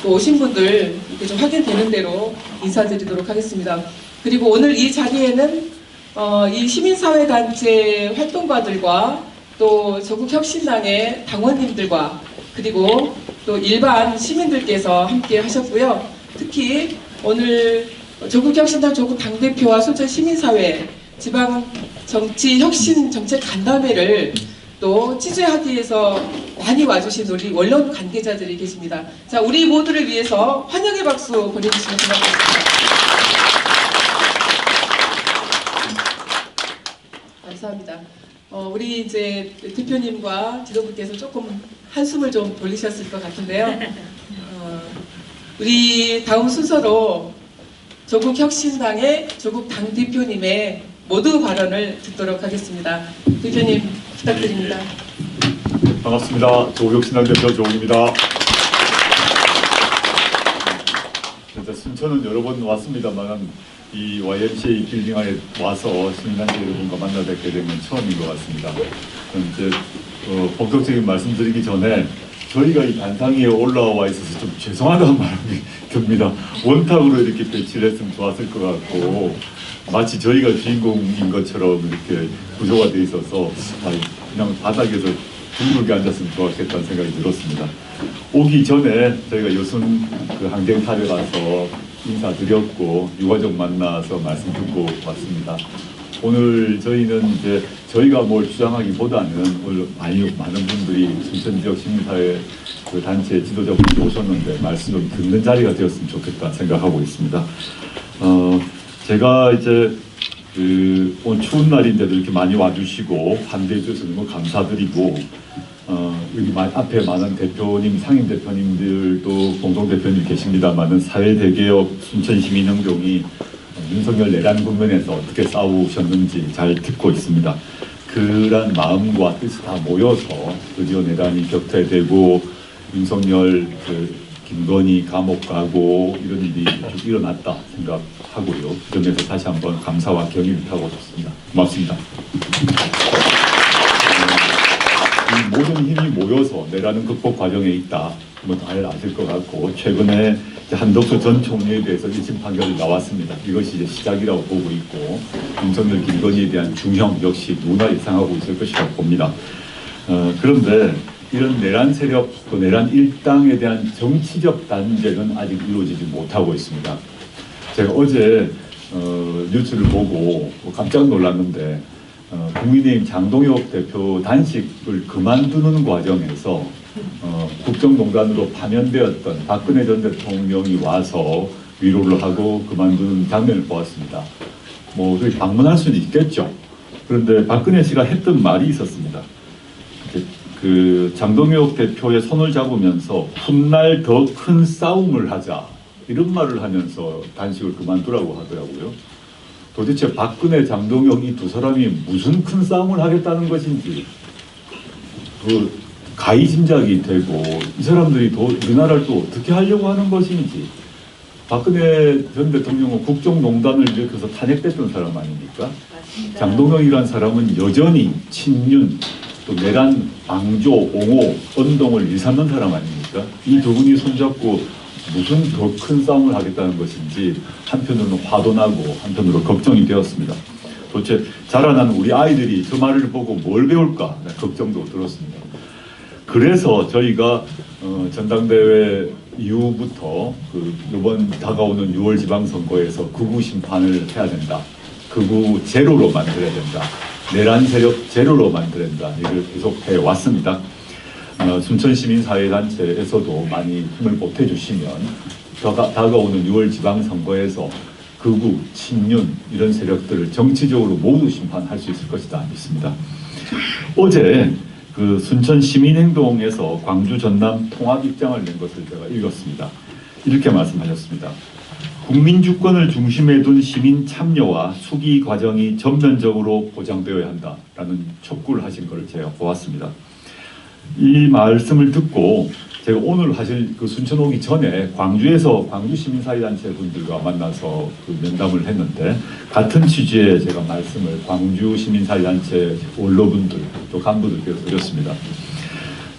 또 오신 분들 이렇게 좀 확인되는 대로 인사드리도록 하겠습니다. 그리고 오늘 이 자리에는 이 시민사회단체 활동가들과 또 조국혁신당의 당원님들과 그리고 또 일반 시민들께서 함께 하셨고요. 특히 오늘 조국혁신당 조국 당대표와 순천시민사회 지방정치혁신 정책간담회를 또 취재하기 위해서 많이 와주신 우리 원론 관계자들이 계십니다. 자, 우리 모두를 위해서 환영의 박수 보내주시면 고맙겠습니다. 감사합니다. 우리 이제 대표님과 지도부께서 조금 한숨을 좀 돌리셨을 것 같은데요. 우리 다음 순서로 조국혁신당의 조국 당대표님의 모두 발언을 듣도록 하겠습니다. 대표님 부탁드립니다. 반갑습니다. 조국혁신당 대표 조국입니다. 순천은 여러 번 왔습니다만 이 YMCA 빌딩 안에 와서 시민단체 여러분과 만나 뵙게 된 건 처음인 것 같습니다. 이제 본격적인 말씀드리기 전에 저희가 이 단상 위에 올라와 있어서 좀 죄송하다는 마음이 듭니다. 원탁으로 이렇게 배치를 했으면 좋았을 것 같고 마치 저희가 주인공인 것처럼 이렇게 구조가 돼 있어서 그냥 바닥에서 둥글게 앉았으면 좋았겠다는 생각이 들었습니다. 오기 전에 저희가 여순 그 항쟁탑에 가서 인사드렸고 유가족 만나서 말씀 듣고 왔습니다. 오늘 저희는 이제 저희가 뭘 주장하기보다는 오늘 많은 분들이 순천 지역 시민사회 그 단체 지도자분들이 오셨는데 말씀을 듣는 자리가 되었으면 좋겠다 생각하고 있습니다. 제가 이제 오늘 추운 날인데도 이렇게 많이 와주시고 환대해 주셔서 너무 감사드리고 여기 앞에 많은 대표님, 상임 대표님들도 공동 대표님 계십니다만은 사회대개혁 순천시민행동이 윤석열 내란 국면에서 어떻게 싸우셨는지 잘 듣고 있습니다. 그런 마음과 뜻이 다 모여서 드디어 내란이 격퇴되고 윤석열 김건희 감옥 가고 이런 일이 좀 일어났다 생각하고요. 그 점에서 다시 한번 감사와 경의를 타고 싶습니다. 고맙습니다. 이 모든 힘이 모여서 내란은 극복 과정에 있다. 뭐 잘 아실 것 같고 최근에 한덕수 전 총리에 대해서 1심 판결이 나왔습니다. 이것이 이제 시작이라고 보고 있고 윤석열 김건희에 대한 중형 역시 누구나 예상하고 있을 것이라고 봅니다. 그런데 이런 내란 세력, 또 내란 일당에 대한 정치적 단죄는 아직 이루어지지 못하고 있습니다. 제가 어제 뉴스를 보고 깜짝 놀랐는데 국민의힘 장동혁 대표 단식을 그만두는 과정에서 국정농단으로 파면되었던 박근혜 전 대통령이 와서 위로를 하고 그만두는 장면을 보았습니다. 뭐 방문할 수는 있겠죠. 그런데 박근혜 씨가 했던 말이 있었습니다. 그 장동혁 대표의 손을 잡으면서 훗날 더 큰 싸움을 하자 이런 말을 하면서 단식을 그만두라고 하더라고요. 도대체 박근혜, 장동혁 이 두 사람이 무슨 큰 싸움을 하겠다는 것인지 가이짐작이 되고 이 사람들이 우리나라를 또 어떻게 하려고 하는 것인지. 박근혜 전 대통령은 국정농단을 일으켜서 탄핵됐던 사람 아닙니까? 맞습니다. 장동혁이란 사람은 여전히 친윤, 또 내란, 방조, 옹호, 언동을 일삼는 사람 아닙니까? 이 두 분이 손잡고 무슨 더 큰 싸움을 하겠다는 것인지 한편으로는 화도 나고 한편으로 걱정이 되었습니다. 도대체 자라난 우리 아이들이 저 말을 보고 뭘 배울까 걱정도 들었습니다. 그래서 저희가 전당대회 이후부터 이번 다가오는 6월 지방선거에서 극우 심판을 해야 된다. 극우 제로로 만들어야 된다. 내란 세력 제로로 만들어야 된다. 이걸 계속 해왔습니다. 순천시민사회단체에서도 많이 힘을 보태주시면 다가오는 6월 지방선거에서 극우, 친윤 이런 세력들을 정치적으로 모두 심판할 수 있을 것이다 믿습니다. 어제 그 순천시민행동에서 광주 전남 통합 입장을 낸 것을 제가 읽었습니다. 이렇게 말씀하셨습니다. 국민주권을 중심에 둔 시민 참여와 수기 과정이 전면적으로 보장되어야 한다라는 촉구를 하신 것을 제가 보았습니다. 이 말씀을 듣고 제가 오늘 사실 그 순천 오기 전에 광주에서 광주 시민사회단체 분들과 만나서 그 면담을 했는데 같은 취지의 제가 말씀을 광주 시민사회단체 원로분들 또 간부들께서 드렸습니다.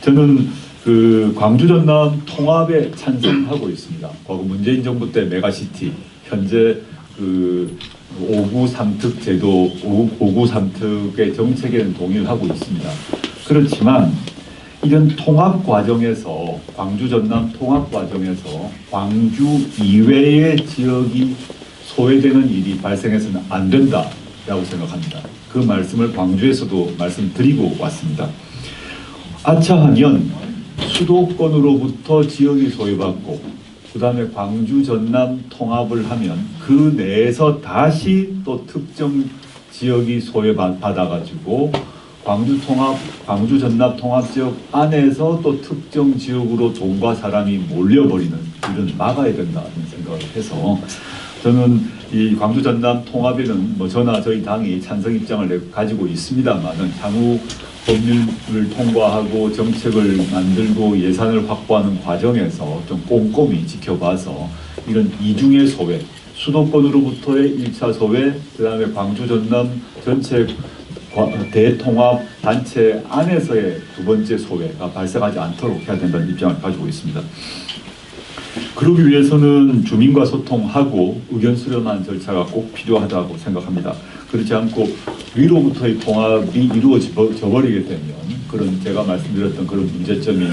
저는 그 광주 전남 통합에 찬성하고 있습니다. 과거 문재인 정부 때 메가시티, 현재 그 5구 3특 제도, 5구 3특의 정책에는 동의를 하고 있습니다. 그렇지만 이런 통합 과정에서, 광주 전남 통합 과정에서 광주 이외의 지역이 소외되는 일이 발생해서는 안 된다라고 생각합니다. 그 말씀을 광주에서도 말씀드리고 왔습니다. 아차하면 수도권으로부터 지역이 소외받고 그 다음에 광주 전남 통합을 하면 그 내에서 다시 또 특정 지역이 소외받아가지고 광주 전남 통합 지역 안에서 또 특정 지역으로 돈과 사람이 몰려버리는 일은 막아야 된다는 생각을 해서 저는 이 광주 전남 통합에는 뭐 저나 저희 당이 찬성 입장을 가지고 있습니다만은 향후 법률을 통과하고 정책을 만들고 예산을 확보하는 과정에서 좀 꼼꼼히 지켜봐서 이런 이중의 소외, 수도권으로부터의 1차 소외, 그 다음에 광주 전남 전체 대통합 단체 안에서의 두 번째 소외가 발생하지 않도록 해야 된다는 입장을 가지고 있습니다. 그러기 위해서는 주민과 소통하고 의견 수렴하는 절차가 꼭 필요하다고 생각합니다. 그렇지 않고 위로부터의 통합이 이루어져 버리게 되면 그런 제가 말씀드렸던 그런 문제점이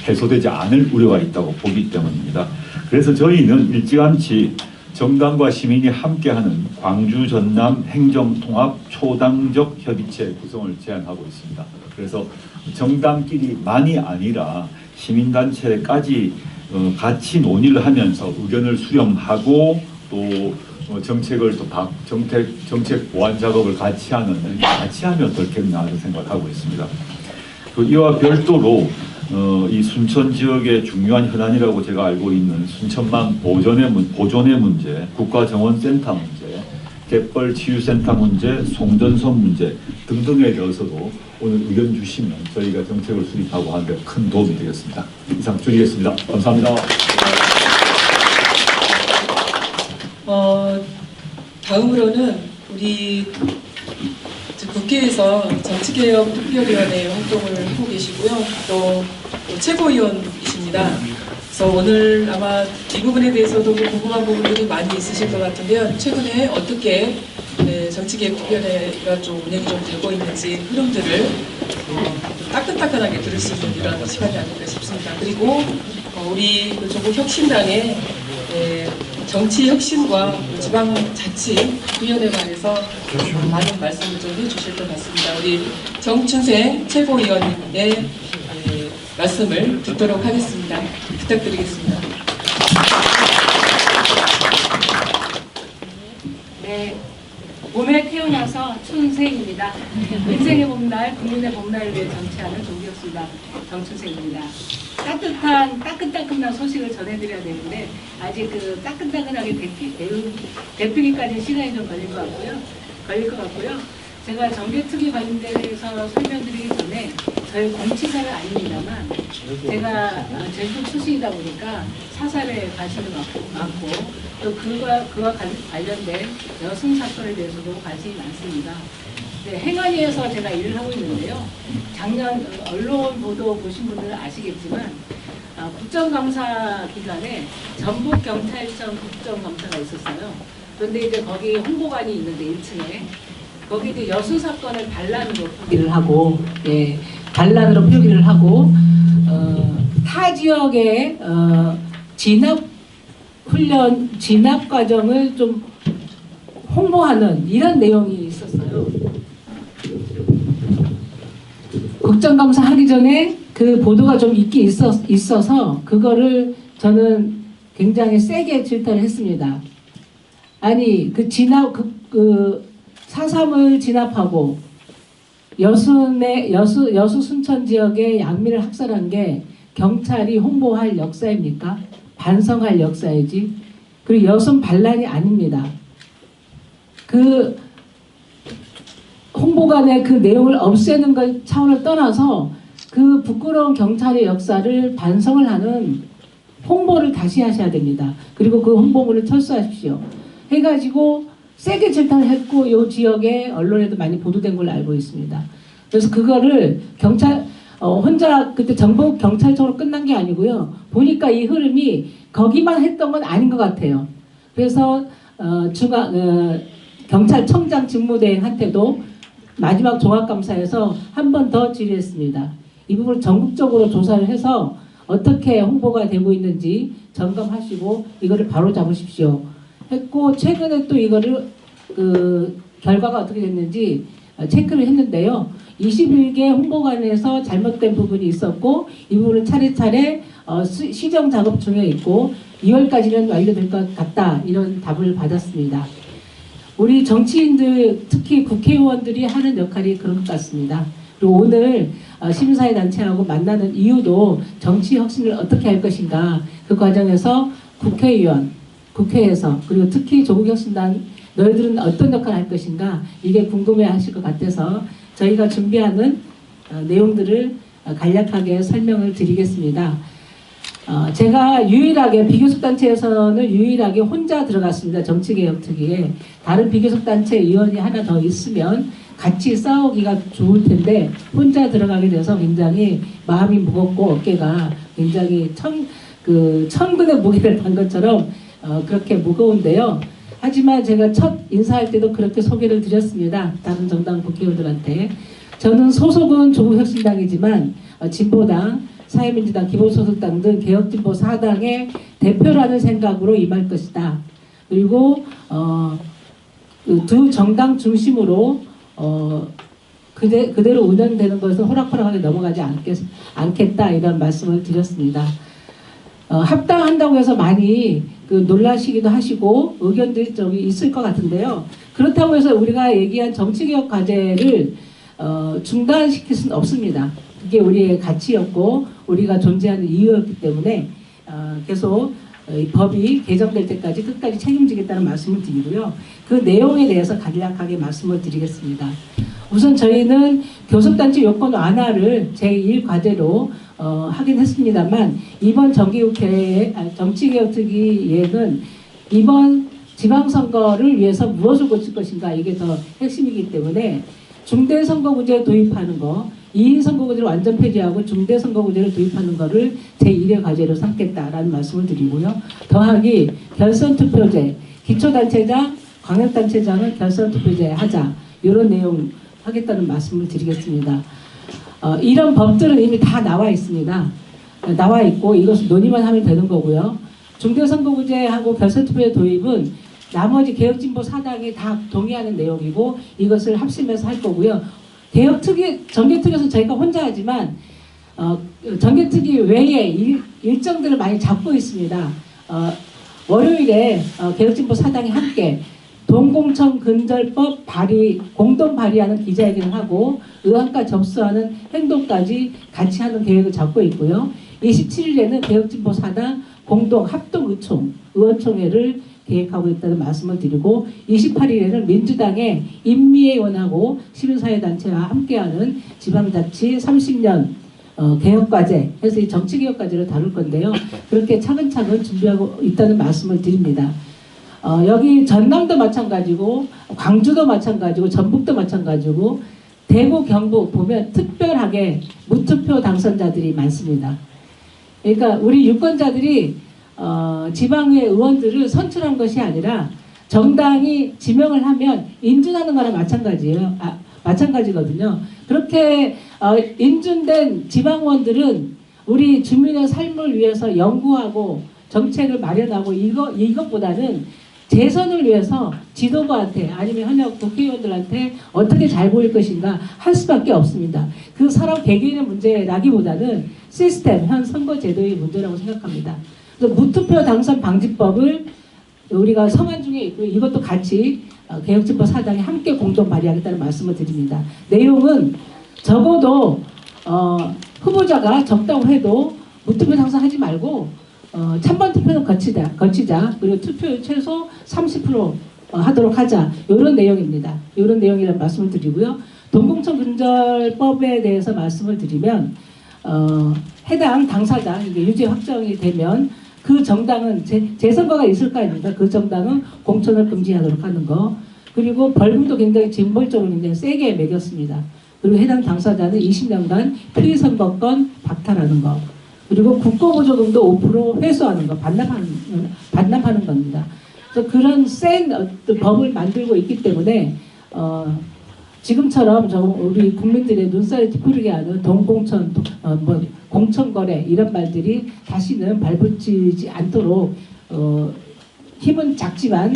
해소되지 않을 우려가 있다고 보기 때문입니다. 그래서 저희는 일찌감치 정당과 시민이 함께하는 광주 전남 행정통합 초당적 협의체 구성을 제안하고 있습니다. 그래서 정당끼리만이 아니라 시민단체까지 같이 논의를 하면서 의견을 수렴하고 또 정책을 또 정책 보완 작업을 같이 하면 어떻겠나 하는 생각을 하고 있습니다. 이와 별도로 이 순천 지역의 중요한 현안이라고 제가 알고 있는 순천만 보존의 문제, 국가정원센터 문제, 갯벌 치유센터 문제, 송전선 문제 등등에 대해서도 오늘 의견 주시면 저희가 정책을 수립하고 하는 데 큰 도움이 되겠습니다. 이상 줄이겠습니다. 감사합니다. 다음으로는 우리 국회에서 정치개혁 특별위원회 활동을 하고 계시고요. 또 최고위원이십니다. 그래서 오늘 아마 이 부분에 대해서도 궁금한 부분들이 많이 있으실 것 같은데요. 최근에 어떻게 정치개혁특별위가 좀 운영이 좀 되고 있는지 흐름들을 좀 따끈따끈하게 들을 수 있는 이런 시간이 아닐까 싶습니다. 그리고 우리 조국혁신당의 정치 혁신과 지방자치위원회 관해서 많은 말씀을 좀 해주실 것 같습니다. 우리 정춘생 최고위원님의 말씀을 듣도록 하겠습니다. 부탁드리겠습니다. 네, 봄에 태어나서 춘생입니다. 인생의 봄날, 국민의 봄날을 위해 정치하는 조국혁신당 정춘생입니다. 따끈따끈한 소식을 전해드려야 되는데 아직 그 따끈따끈하게 데피기까지 시간이 좀 걸릴 것 같고요. 제가 정계특위 관련돼서 설명드리기 전에 저희 공치사는 아닙니다만 제가 제주 출신이다 보니까 사살에 관심이 많고 또 그와 관련된 여성 사건에 대해서도 관심이 많습니다. 네, 행안위에서 제가 일을 하고 있는데요. 작년 언론 보도 보신 분들은 아시겠지만 국정감사 기간에 전북경찰청 국정감사가 있었어요. 그런데 이제 거기 홍보관이 있는데 1층에 거기 이제 여수 사건을 반란으로 표기를 하고, 예, 반란으로 표기를 하고 타 지역의 진압 과정을 좀 홍보하는 이런 내용이 있었어요. 국정감사 하기 전에 그 보도가 좀 있긴 있어서 그거를 저는 굉장히 세게 질타를 했습니다. 아니 그 사삼을 진압하고 여수 순천 지역의 양미를 학살한 게 경찰이 홍보할 역사입니까? 반성할 역사이지. 그리고 여순 반란이 아닙니다. 그 홍보관의 그 내용을 없애는 것 차원을 떠나서 그 부끄러운 경찰의 역사를 반성을 하는 홍보를 다시 하셔야 됩니다. 그리고 그 홍보물을 철수하십시오. 해가지고 세게 질타를 했고 이 지역의 언론에도 많이 보도된 걸로 알고 있습니다. 그래서 그거를 혼자 그때 정보 경찰청으로 끝난 게 아니고요. 보니까 이 흐름이 거기만 했던 건 아닌 것 같아요. 그래서 경찰청장 직무대행한테도 마지막 종합감사에서 한 번 더 질의했습니다. 이 부분을 전국적으로 조사를 해서 어떻게 홍보가 되고 있는지 점검하시고 이거를 바로 잡으십시오 했고, 최근에 또 이거를 결과가 어떻게 됐는지 체크를 했는데요. 21개 홍보관에서 잘못된 부분이 있었고 이 부분은 차례차례 시정 작업 중에 있고 2월까지는 완료될 것 같다, 이런 답을 받았습니다. 우리 정치인들, 특히 국회의원들이 하는 역할이 그런 것 같습니다. 그리고 오늘 시민사회단체하고 만나는 이유도 정치 혁신을 어떻게 할 것인가, 그 과정에서 국회의원, 국회에서, 그리고 특히 조국혁신당 너희들은 어떤 역할을 할 것인가, 이게 궁금해 하실 것 같아서 저희가 준비하는 내용들을 간략하게 설명을 드리겠습니다. 제가 유일하게 비교섭단체에서는 유일하게 혼자 들어갔습니다. 정치개혁특위에. 다른 비교섭단체 의원이 하나 더 있으면 같이 싸우기가 좋을 텐데 혼자 들어가게 돼서 굉장히 마음이 무겁고 어깨가 굉장히 천근의 무게를 단 것처럼 그렇게 무거운데요. 하지만 제가 첫 인사할 때도 그렇게 소개를 드렸습니다. 다른 정당 국회의원들한테. 저는 소속은 조국혁신당이지만 진보당, 사회민주당, 기본소득당 등 개혁진보 4당의 대표라는 생각으로 임할 것이다. 그리고 두 정당 중심으로 그대로 운영되는 것은 호락호락하게 넘어가지 않겠다, 이런 말씀을 드렸습니다. 합당한다고 해서 많이 놀라시기도 하시고 의견들이 좀 있을 것 같은데요. 그렇다고 해서 우리가 얘기한 정치개혁 과제를 중단시킬 수는 없습니다. 그게 우리의 가치였고 우리가 존재하는 이유였기 때문에 계속 법이 개정될 때까지 끝까지 책임지겠다는 말씀을 드리고요. 그 내용에 대해서 간략하게 말씀을 드리겠습니다. 우선 저희는 교섭단체 요건 완화를 제1과제로 하긴 했습니다만, 이번 정치개혁특위에는 이번 지방선거를 위해서 무엇을 고칠 것인가, 이게 더 핵심이기 때문에 중대선거구제 도입하는 거, 2인 선거구제를 완전 폐지하고 중대선거구제를 도입하는 거를 제1의 과제로 삼겠다라는 말씀을 드리고요. 더하기 결선투표제, 기초단체장, 광역단체장은 결선투표제 하자, 이런 내용 하겠다는 말씀을 드리겠습니다. 이런 법들은 이미 다 나와 있습니다. 나와 있고 이것을 논의만 하면 되는 거고요. 중대선거구제하고 결선투표제 도입은 나머지 개혁진보 4당이 다 동의하는 내용이고 이것을 합심해서 할 거고요. 정개특위에서 저희가 혼자 하지만 정개특위 외에 일정들을 많이 잡고 있습니다. 월요일에 개혁진보 4당이 함께 동공천 근절법 공동 발의하는 기자회견을 하고 의안과 접수하는 행동까지 같이 하는 계획을 잡고 있고요. 27일에는 개혁진보 4당 공동 합동 의원총회를 계획하고 있다는 말씀을 드리고, 28일에는 민주당의 인미애원하고 시민사회단체와 함께하는 지방자치 30년 개혁과제 해서 이 정치개혁과제를 다룰 건데요. 그렇게 차근차근 준비하고 있다는 말씀을 드립니다. 여기 전남도 마찬가지고 광주도 마찬가지고 전북도 마찬가지고 대구, 경북 보면 특별하게 무투표 당선자들이 많습니다. 그러니까 우리 유권자들이 지방의 의원들을 선출한 것이 아니라 정당이 지명을 하면 인준하는 거랑 마찬가지거든요. 그렇게 인준된 지방의원들은 우리 주민의 삶을 위해서 연구하고 정책을 마련하고 이것보다는 재선을 위해서 지도부한테 아니면 현역 국회의원들한테 어떻게 잘 보일 것인가 할 수밖에 없습니다. 그 사람 개개인의 문제라기보다는 시스템, 현 선거제도의 문제라고 생각합니다. 그래서 무투표 당선 방지법을 우리가 성안 중에 있고 이것도 같이 개혁진보 4당이 함께 공동 발의하겠다는 말씀을 드립니다. 내용은 적어도 후보자가 적다고 해도 무투표 당선하지 말고 찬반 투표는 거치자. 그리고 투표율 최소 30% 하도록 하자. 이런 내용입니다. 이런 내용이라는 말씀을 드리고요. 동공천 근절법에 대해서 말씀을 드리면 해당 당사자 이게 유죄 확정이 되면 그 정당은 재선거가 있을 거 아닙니까? 그 정당은 공천을 금지하도록 하는 거. 그리고 벌금도 굉장히 징벌적으로 굉장히 세게 매겼습니다. 그리고 해당 당사자는 20년간 피의선거권 박탈하는 거, 그리고 국고보조금도 5% 회수하는 거, 반납하는 겁니다. 그래서 그런 센 어떤 법을 만들고 있기 때문에 지금처럼 우리 국민들의 눈살을 찌푸리게 하는 동공천, 공천거래 이런 말들이 다시는 발붙이지 않도록 힘은 작지만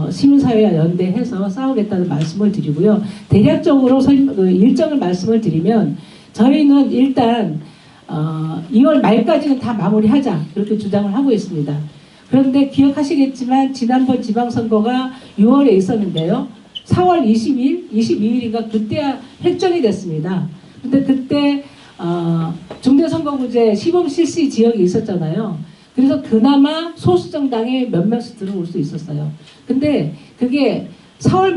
시민사회와 연대해서 싸우겠다는 말씀을 드리고요. 대략적으로 일정을 말씀을 드리면 저희는 일단 2월 말까지는 다 마무리하자 그렇게 주장을 하고 있습니다. 그런데 기억하시겠지만 지난번 지방선거가 6월에 있었는데요. 4월 20일, 22일인가 그때야 획정이 됐습니다. 근데 그때 중대선거구제 시범 실시 지역이 있었잖아요. 그래서 그나마 소수정당이 몇 명씩 들어올 수 있었어요. 근데 그게 4월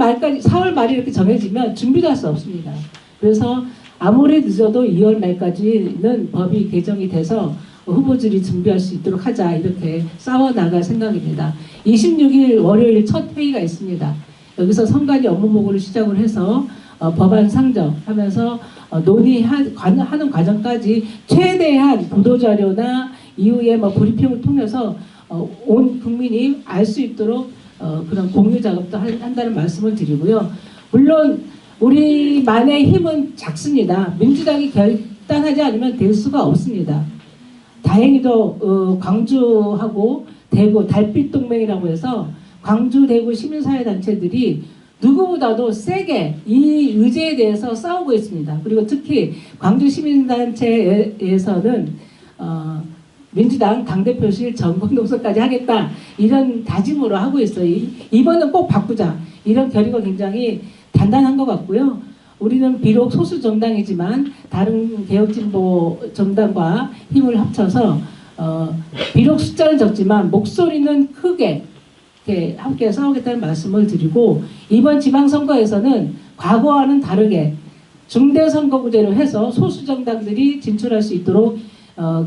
말이 이렇게 정해지면 준비도 할 수 없습니다. 그래서 아무리 늦어도 2월 말까지는 법이 개정이 돼서 후보들이 준비할 수 있도록 하자 이렇게 싸워나갈 생각입니다. 26일 월요일 첫 회의가 있습니다. 여기서 선관위 업무보고를 시작을 해서 법안 상정하면서 논의하는 과정까지 최대한 보도자료나 이후에 브리핑을 통해서 온 국민이 알 수 있도록 그런 공유 작업도 한다는 말씀을 드리고요. 물론 우리만의 힘은 작습니다. 민주당이 결단하지 않으면 될 수가 없습니다. 다행히도 광주하고 대구 달빛동맹이라고 해서 광주, 대구 시민사회단체들이 누구보다도 세게 이 의제에 대해서 싸우고 있습니다. 그리고 특히 광주 시민단체에서는 민주당 당대표실 전국농성까지 하겠다 이런 다짐으로 하고 있어요. 이번은 꼭 바꾸자 이런 결의가 굉장히 단단한 것 같고요. 우리는 비록 소수 정당이지만 다른 개혁진보 정당과 힘을 합쳐서 비록 숫자는 적지만 목소리는 크게 함께 싸우겠다는 말씀을 드리고, 이번 지방선거에서는 과거와는 다르게 중대선거구제로 해서 소수 정당들이 진출할 수 있도록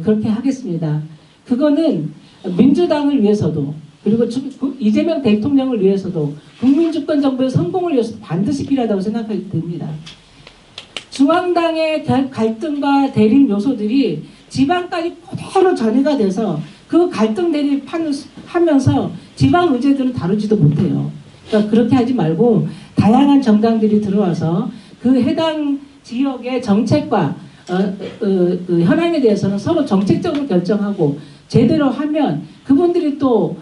그렇게 하겠습니다. 그거는 민주당을 위해서도 그리고 이재명 대통령을 위해서도 국민주권 정부의 성공을 위해서 반드시 필요하다고 생각하게 됩니다. 중앙당의 갈등과 대립 요소들이 지방까지 그대로 전이가 돼서 그 갈등 대립하면서 지방 문제들은 다루지도 못해요. 그러니까 그렇게 하지 말고 다양한 정당들이 들어와서 그 해당 지역의 정책과 현안에 대해서는 서로 정책적으로 결정하고 제대로 하면 그분들이 또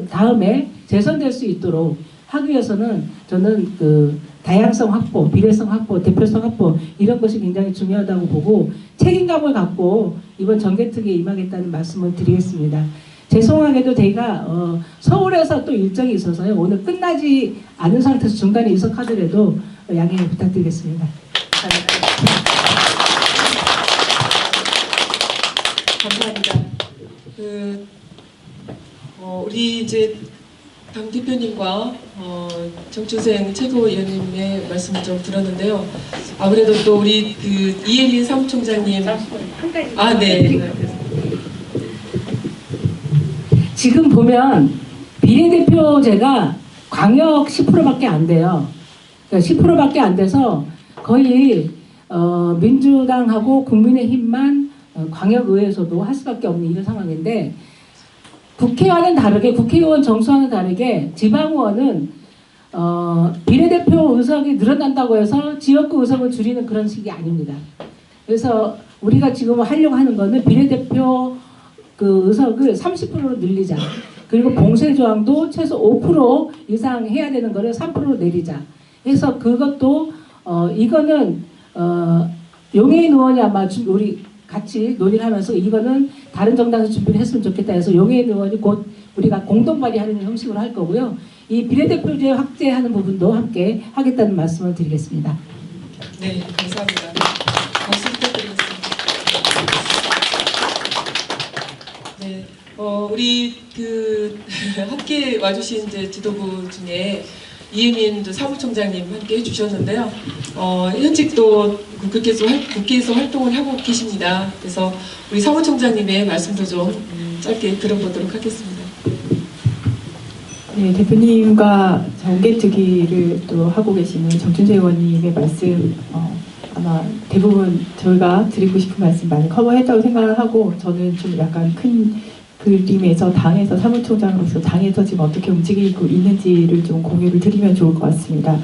다음에 재선될 수 있도록 하기 위해서는 저는 그 다양성 확보, 비례성 확보, 대표성 확보 이런 것이 굉장히 중요하다고 보고 책임감을 갖고 이번 정개특위에 임하겠다는 말씀을 드리겠습니다. 죄송하게도 제가 서울에서 또 일정이 있어서요. 오늘 끝나지 않은 상태에서 중간에 이석하더라도 양해 부탁드리겠습니다. 감사합니다. 우리 이제 당 대표님과 정춘생 최고위원님의 말씀을 좀 들었는데요. 아무래도 또 우리 그 이혜린 사무총장님, 네. 지금 보면 비례대표제가 광역 10%밖에 안 돼요. 그러니까 10%밖에 안 돼서 거의 민주당하고 국민의힘만 광역의회에서도 할 수밖에 없는 이런 상황인데, 국회와는 다르게, 국회의원 정수와는 다르게 지방의원은 비례대표 의석이 늘어난다고 해서 지역구 의석을 줄이는 그런 식이 아닙니다. 그래서 우리가 지금 하려고 하는 거는 비례대표 그 의석을 30%로 늘리자. 그리고 봉쇄조항도 최소 5% 이상 해야 되는 거를 3%로 내리자. 그래서 그것도 이거는 용해인 의원이 아마 우리 같이 논의를 하면서 이거는 다른 정당에서 준비를 했으면 좋겠다 해서 용해인 의원이 곧 우리가 공동 발의하는 형식으로 할 거고요. 이 비례대표제 확대하는 부분도 함께 하겠다는 말씀을 드리겠습니다. 네, 감사합니다. 박수 부탁드리겠습니다. 네, 우리 그 함께 와주신 이제 지도부 중에 이혜민 사무총장님 함께 해주셨는데요. 현직도 국회에서 활동을 하고 계십니다. 그래서 우리 사무총장님의 말씀도 좀 짧게 들어보도록 하겠습니다. 네, 대표님과 정개특위를 또 하고 계시는 정춘재 의원님의 말씀 아마 아마 대부분 저희가 드리고 싶은 말씀 많이 커버했다고 생각을 하고, 저는 좀 약간 큰 그림에서 당에서 사무총장으로서 당에서 지금 어떻게 움직이고 있는지를 좀 공유를 드리면 좋을 것 같습니다.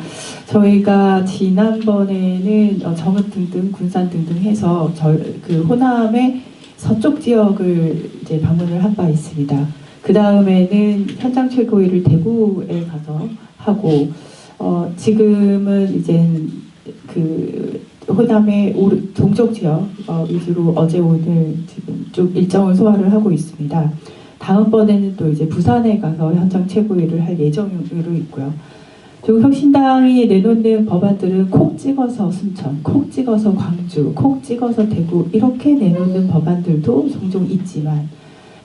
저희가 지난번에는 정읍 등등 군산 등등 해서 그 호남의 서쪽 지역을 이제 방문을 한 바 있습니다. 그 다음에는 현장 최고위를 대구에 가서 하고, 지금은 이제 그 호남의 동쪽 지역 위주로 어제 오늘 지금 좀 일정을 소화를 하고 있습니다. 다음번에는 또 이제 부산에 가서 현장 최고위를 할 예정으로 있고요. 조국혁신당이 내놓는 법안들은 콕 찍어서 순천, 콕 찍어서 광주, 콕 찍어서 대구 이렇게 내놓는 법안들도 종종 있지만,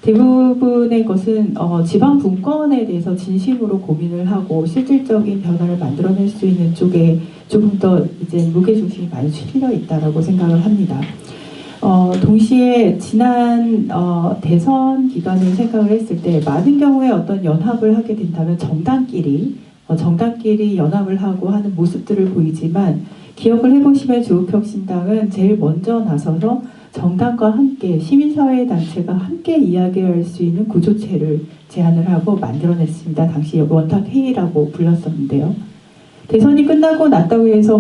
대부분의 것은 지방 분권에 대해서 진심으로 고민을 하고 실질적인 변화를 만들어낼 수 있는 쪽에 조금 더 이제 무게중심이 많이 실려 있다라고 생각을 합니다. 동시에 지난 대선 기간을 생각을 했을 때 많은 경우에 어떤 연합을 하게 된다면 정당끼리 연합을 하고 하는 모습들을 보이지만, 기억을 해보시면 조국혁신당은 제일 먼저 나서서 정당과 함께 시민사회단체가 함께 이야기할 수 있는 구조체를 제안을 하고 만들어냈습니다. 당시 원탁회의라고 불렀었는데요. 대선이 끝나고 났다고 해서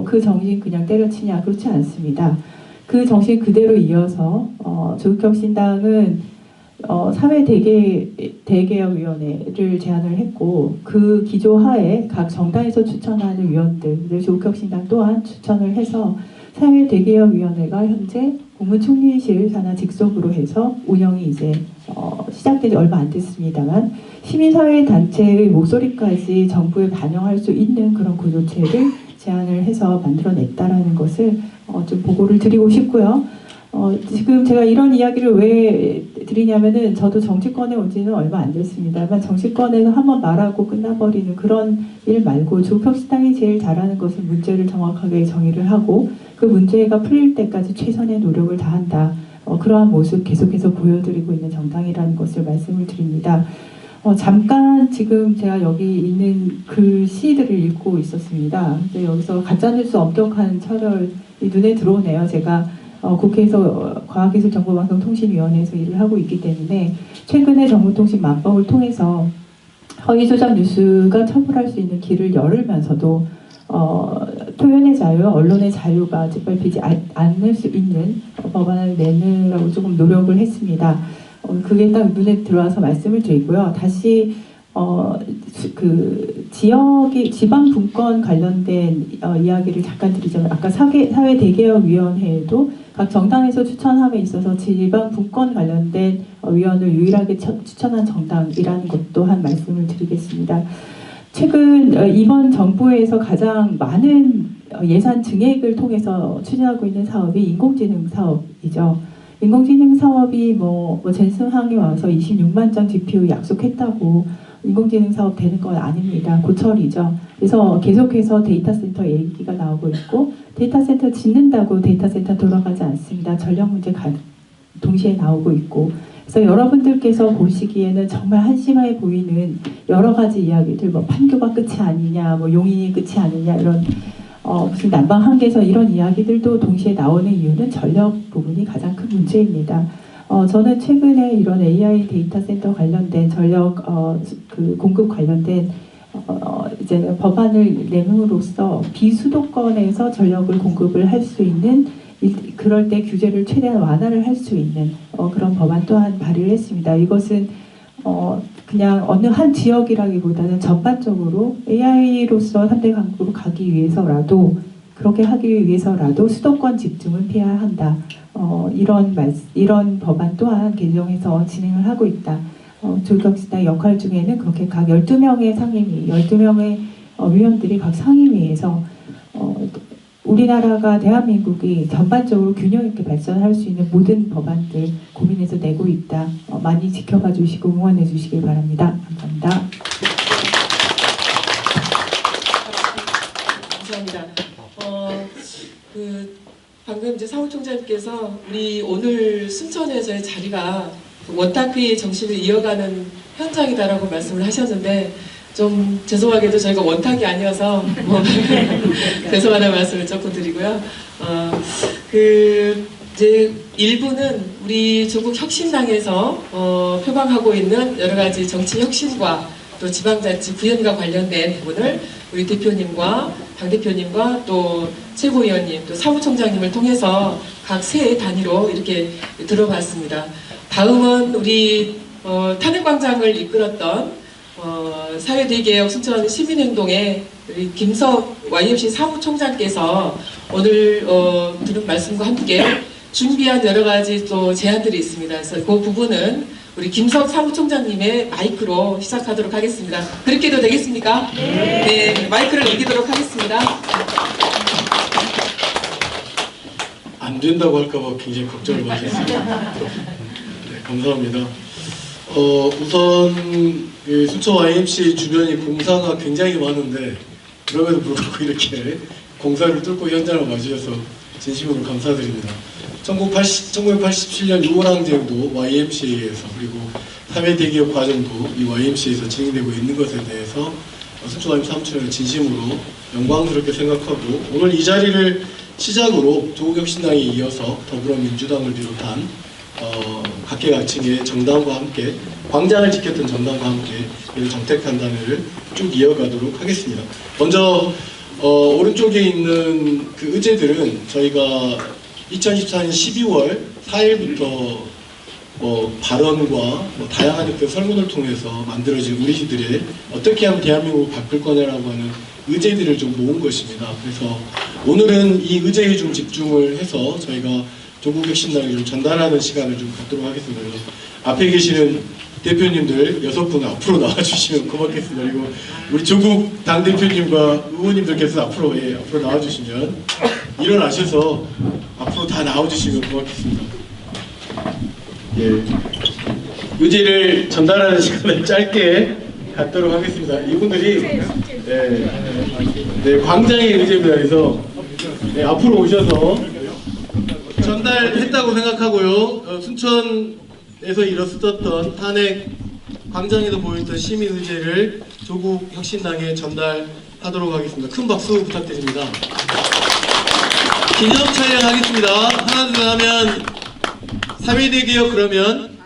그 정신 그냥 때려치냐, 그렇지 않습니다. 그 정신 그대로 이어서 조국혁신당은 사회대개혁위원회를 제안을 했고, 그 기조 하에 각 정당에서 추천하는 위원들, 조국혁신당 또한 추천을 해서 사회대개혁위원회가 현재 국무총리실 산하 직속으로 해서 운영이 이제 시작된 지 얼마 안 됐습니다만, 시민사회단체의 목소리까지 정부에 반영할 수 있는 그런 구조체를 제안을 해서 만들어냈다라는 것을 좀 보고를 드리고 싶고요. 지금 제가 이런 이야기를 왜 드리냐면은, 저도 정치권에 온 지는 얼마 안 됐습니다만 정치권에서 한번 말하고 끝나버리는 그런 일 말고, 조국혁신당이 제일 잘하는 것은 문제를 정확하게 정의를 하고 그 문제가 풀릴 때까지 최선의 노력을 다한다. 그러한 모습 계속해서 보여드리고 있는 정당이라는 것을 말씀을 드립니다. 잠깐 지금 제가 여기 있는 글씨들을 읽고 있었습니다. 근데 여기서 가짜뉴스 엄격한 처벌이 눈에 들어오네요. 제가 국회에서 과학기술정보방송통신위원회에서 일을 하고 있기 때문에, 최근에 정보통신망법을 통해서 허위조작 뉴스가 처벌할 수 있는 길을 열면서도 표현의 자유, 언론의 자유가 짓밟히지 않을 수 있는 법안을 내느라고 조금 노력을 했습니다. 그게 딱 눈에 들어와서 말씀을 드리고요. 다시 그 지방 분권 관련된 이야기를 잠깐 드리자면, 아까 사회대개혁위원회에도 각 정당에서 추천함에 있어서 지방 분권 관련된 위원을 유일하게 추천한 정당이라는 것 또한 말씀을 드리겠습니다. 최근 이번 정부에서 가장 많은 예산 증액을 통해서 추진하고 있는 사업이 인공지능 사업이죠. 인공지능 사업이 젠슨항에 와서 26만 장 GPU 약속했다고 인공지능 사업 되는 건 아닙니다. 고철이죠. 그래서 계속해서 데이터 센터 얘기가 나오고 있고, 데이터 센터 짓는다고 데이터 센터 돌아가지 않습니다. 전력 문제 동시에 나오고 있고, 그래서 여러분들께서 보시기에는 정말 한심해 보이는 여러 가지 이야기들, 판교가 끝이 아니냐, 용인이 끝이 아니냐, 이런 무슨 난방 한계에서 이런 이야기들도 동시에 나오는 이유는 전력 부분이 가장 큰 문제입니다. 저는 최근에 이런 AI 데이터 센터 관련된 전력 그 공급 관련된 이제 법안을 내므로써 비수도권에서 전력을 공급을 할 수 있는, 그럴 때 규제를 최대한 완화를 할 수 있는 그런 법안 또한 발의를 했습니다. 이것은 그냥 어느 한 지역이라기보다는 전반적으로 AI로서 3대 강국으로 가기 위해서라도, 그렇게 하기 위해서라도 수도권 집중을 피해야 한다. 이런 법안 또한 개정해서 진행을 하고 있다. 조국혁신당 역할 중에는 그렇게 각 12명의 상임위, 12명의 위원들이 각 상임위에서 우리나라가, 대한민국이 전반적으로 균형 있게 발전할 수 있는 모든 법안들 고민해서 내고 있다. 많이 지켜봐 주시고 응원해 주시길 바랍니다. 감사합니다. 감사합니다. 방금 이제 사무총장님께서 우리 오늘 순천에서의 자리가 원탁회의 정신을 이어가는 현장이다라고 말씀을 하셨는데, 좀 죄송하게도 저희가 원탁이 아니어서 뭐 죄송하다는 말씀을 조금 드리고요. 이제 일부는 우리 조국 혁신당에서 표방하고 있는 여러 가지 정치 혁신과 또 지방자치 구현과 관련된 부분을 우리 대표님과 당대표님과 또 최고위원님 또 사무총장님을 통해서 각 세 단위로 이렇게 들어봤습니다. 다음은 우리 탄핵광장을 이끌었던 사회대개혁 순천 시민행동의 우리 김석 YMC 사무총장께서 오늘 들은 말씀과 함께 준비한 여러 가지 또 제안들이 있습니다. 그래서 그 부분은 우리 김석 사무총장님의 마이크로 시작하도록 하겠습니다. 그렇게 해도 되겠습니까? 네, 마이크를 넘기도록 하겠습니다. 안 된다고 할까봐 굉장히 걱정을 많이 했습니다. 네, 감사합니다. 우선 그 순천 YMC 주변이 공사가 굉장히 많은데 그럼에도 불구하고 이렇게 공사를 뚫고 현장을 와주셔서 진심으로 감사드립니다. 1987년 6월 항쟁도 YMCA에서 그리고 사회대기업 과정도 이 YMCA에서 진행되고 있는 것에 대해서 순천 YMC 사무총장을 진심으로 영광스럽게 생각하고 오늘 이 자리를 시작으로 조국혁신당에 이어서 더불어민주당을 비롯한 각계각층의 정당과 함께 광장을 지켰던 정당과 함께 이런 정책판단을 쭉 이어가도록 하겠습니다. 먼저 오른쪽에 있는 그 의제들은 저희가 2014년 12월 4일부터 발언과 다양한 그 설문을 통해서 만들어진 우리들의 어떻게 하면 대한민국을 바꿀 거냐라고 하는 의제들을 좀 모은 것입니다. 그래서 오늘은 이 의제에 좀 집중을 해서 저희가 조국혁신당을 좀 전달하는 시간을 좀 갖도록 하겠습니다. 그래서 앞에 계시는 대표님들 6분 앞으로 나와주시면 고맙겠습니다. 그리고 우리 조국 당대표님과 의원님들께서 앞으로 나와주시면 일어나셔서 앞으로 다 나와주시면 고맙겠습니다. 예. 의제를 전달하는 시간을 짧게 갖도록 하겠습니다. 이분들이 광장의 의제입니다. 그래서 앞으로 오셔서 전달했다고 생각하고요. 순천에서 일었었던 탄핵 광장에도 보였던 시민 의제를 조국 혁신당에 전달하도록 하겠습니다. 큰 박수 부탁드립니다. 기념 촬영하겠습니다. 하나 둘 하면 사회대개혁 그러면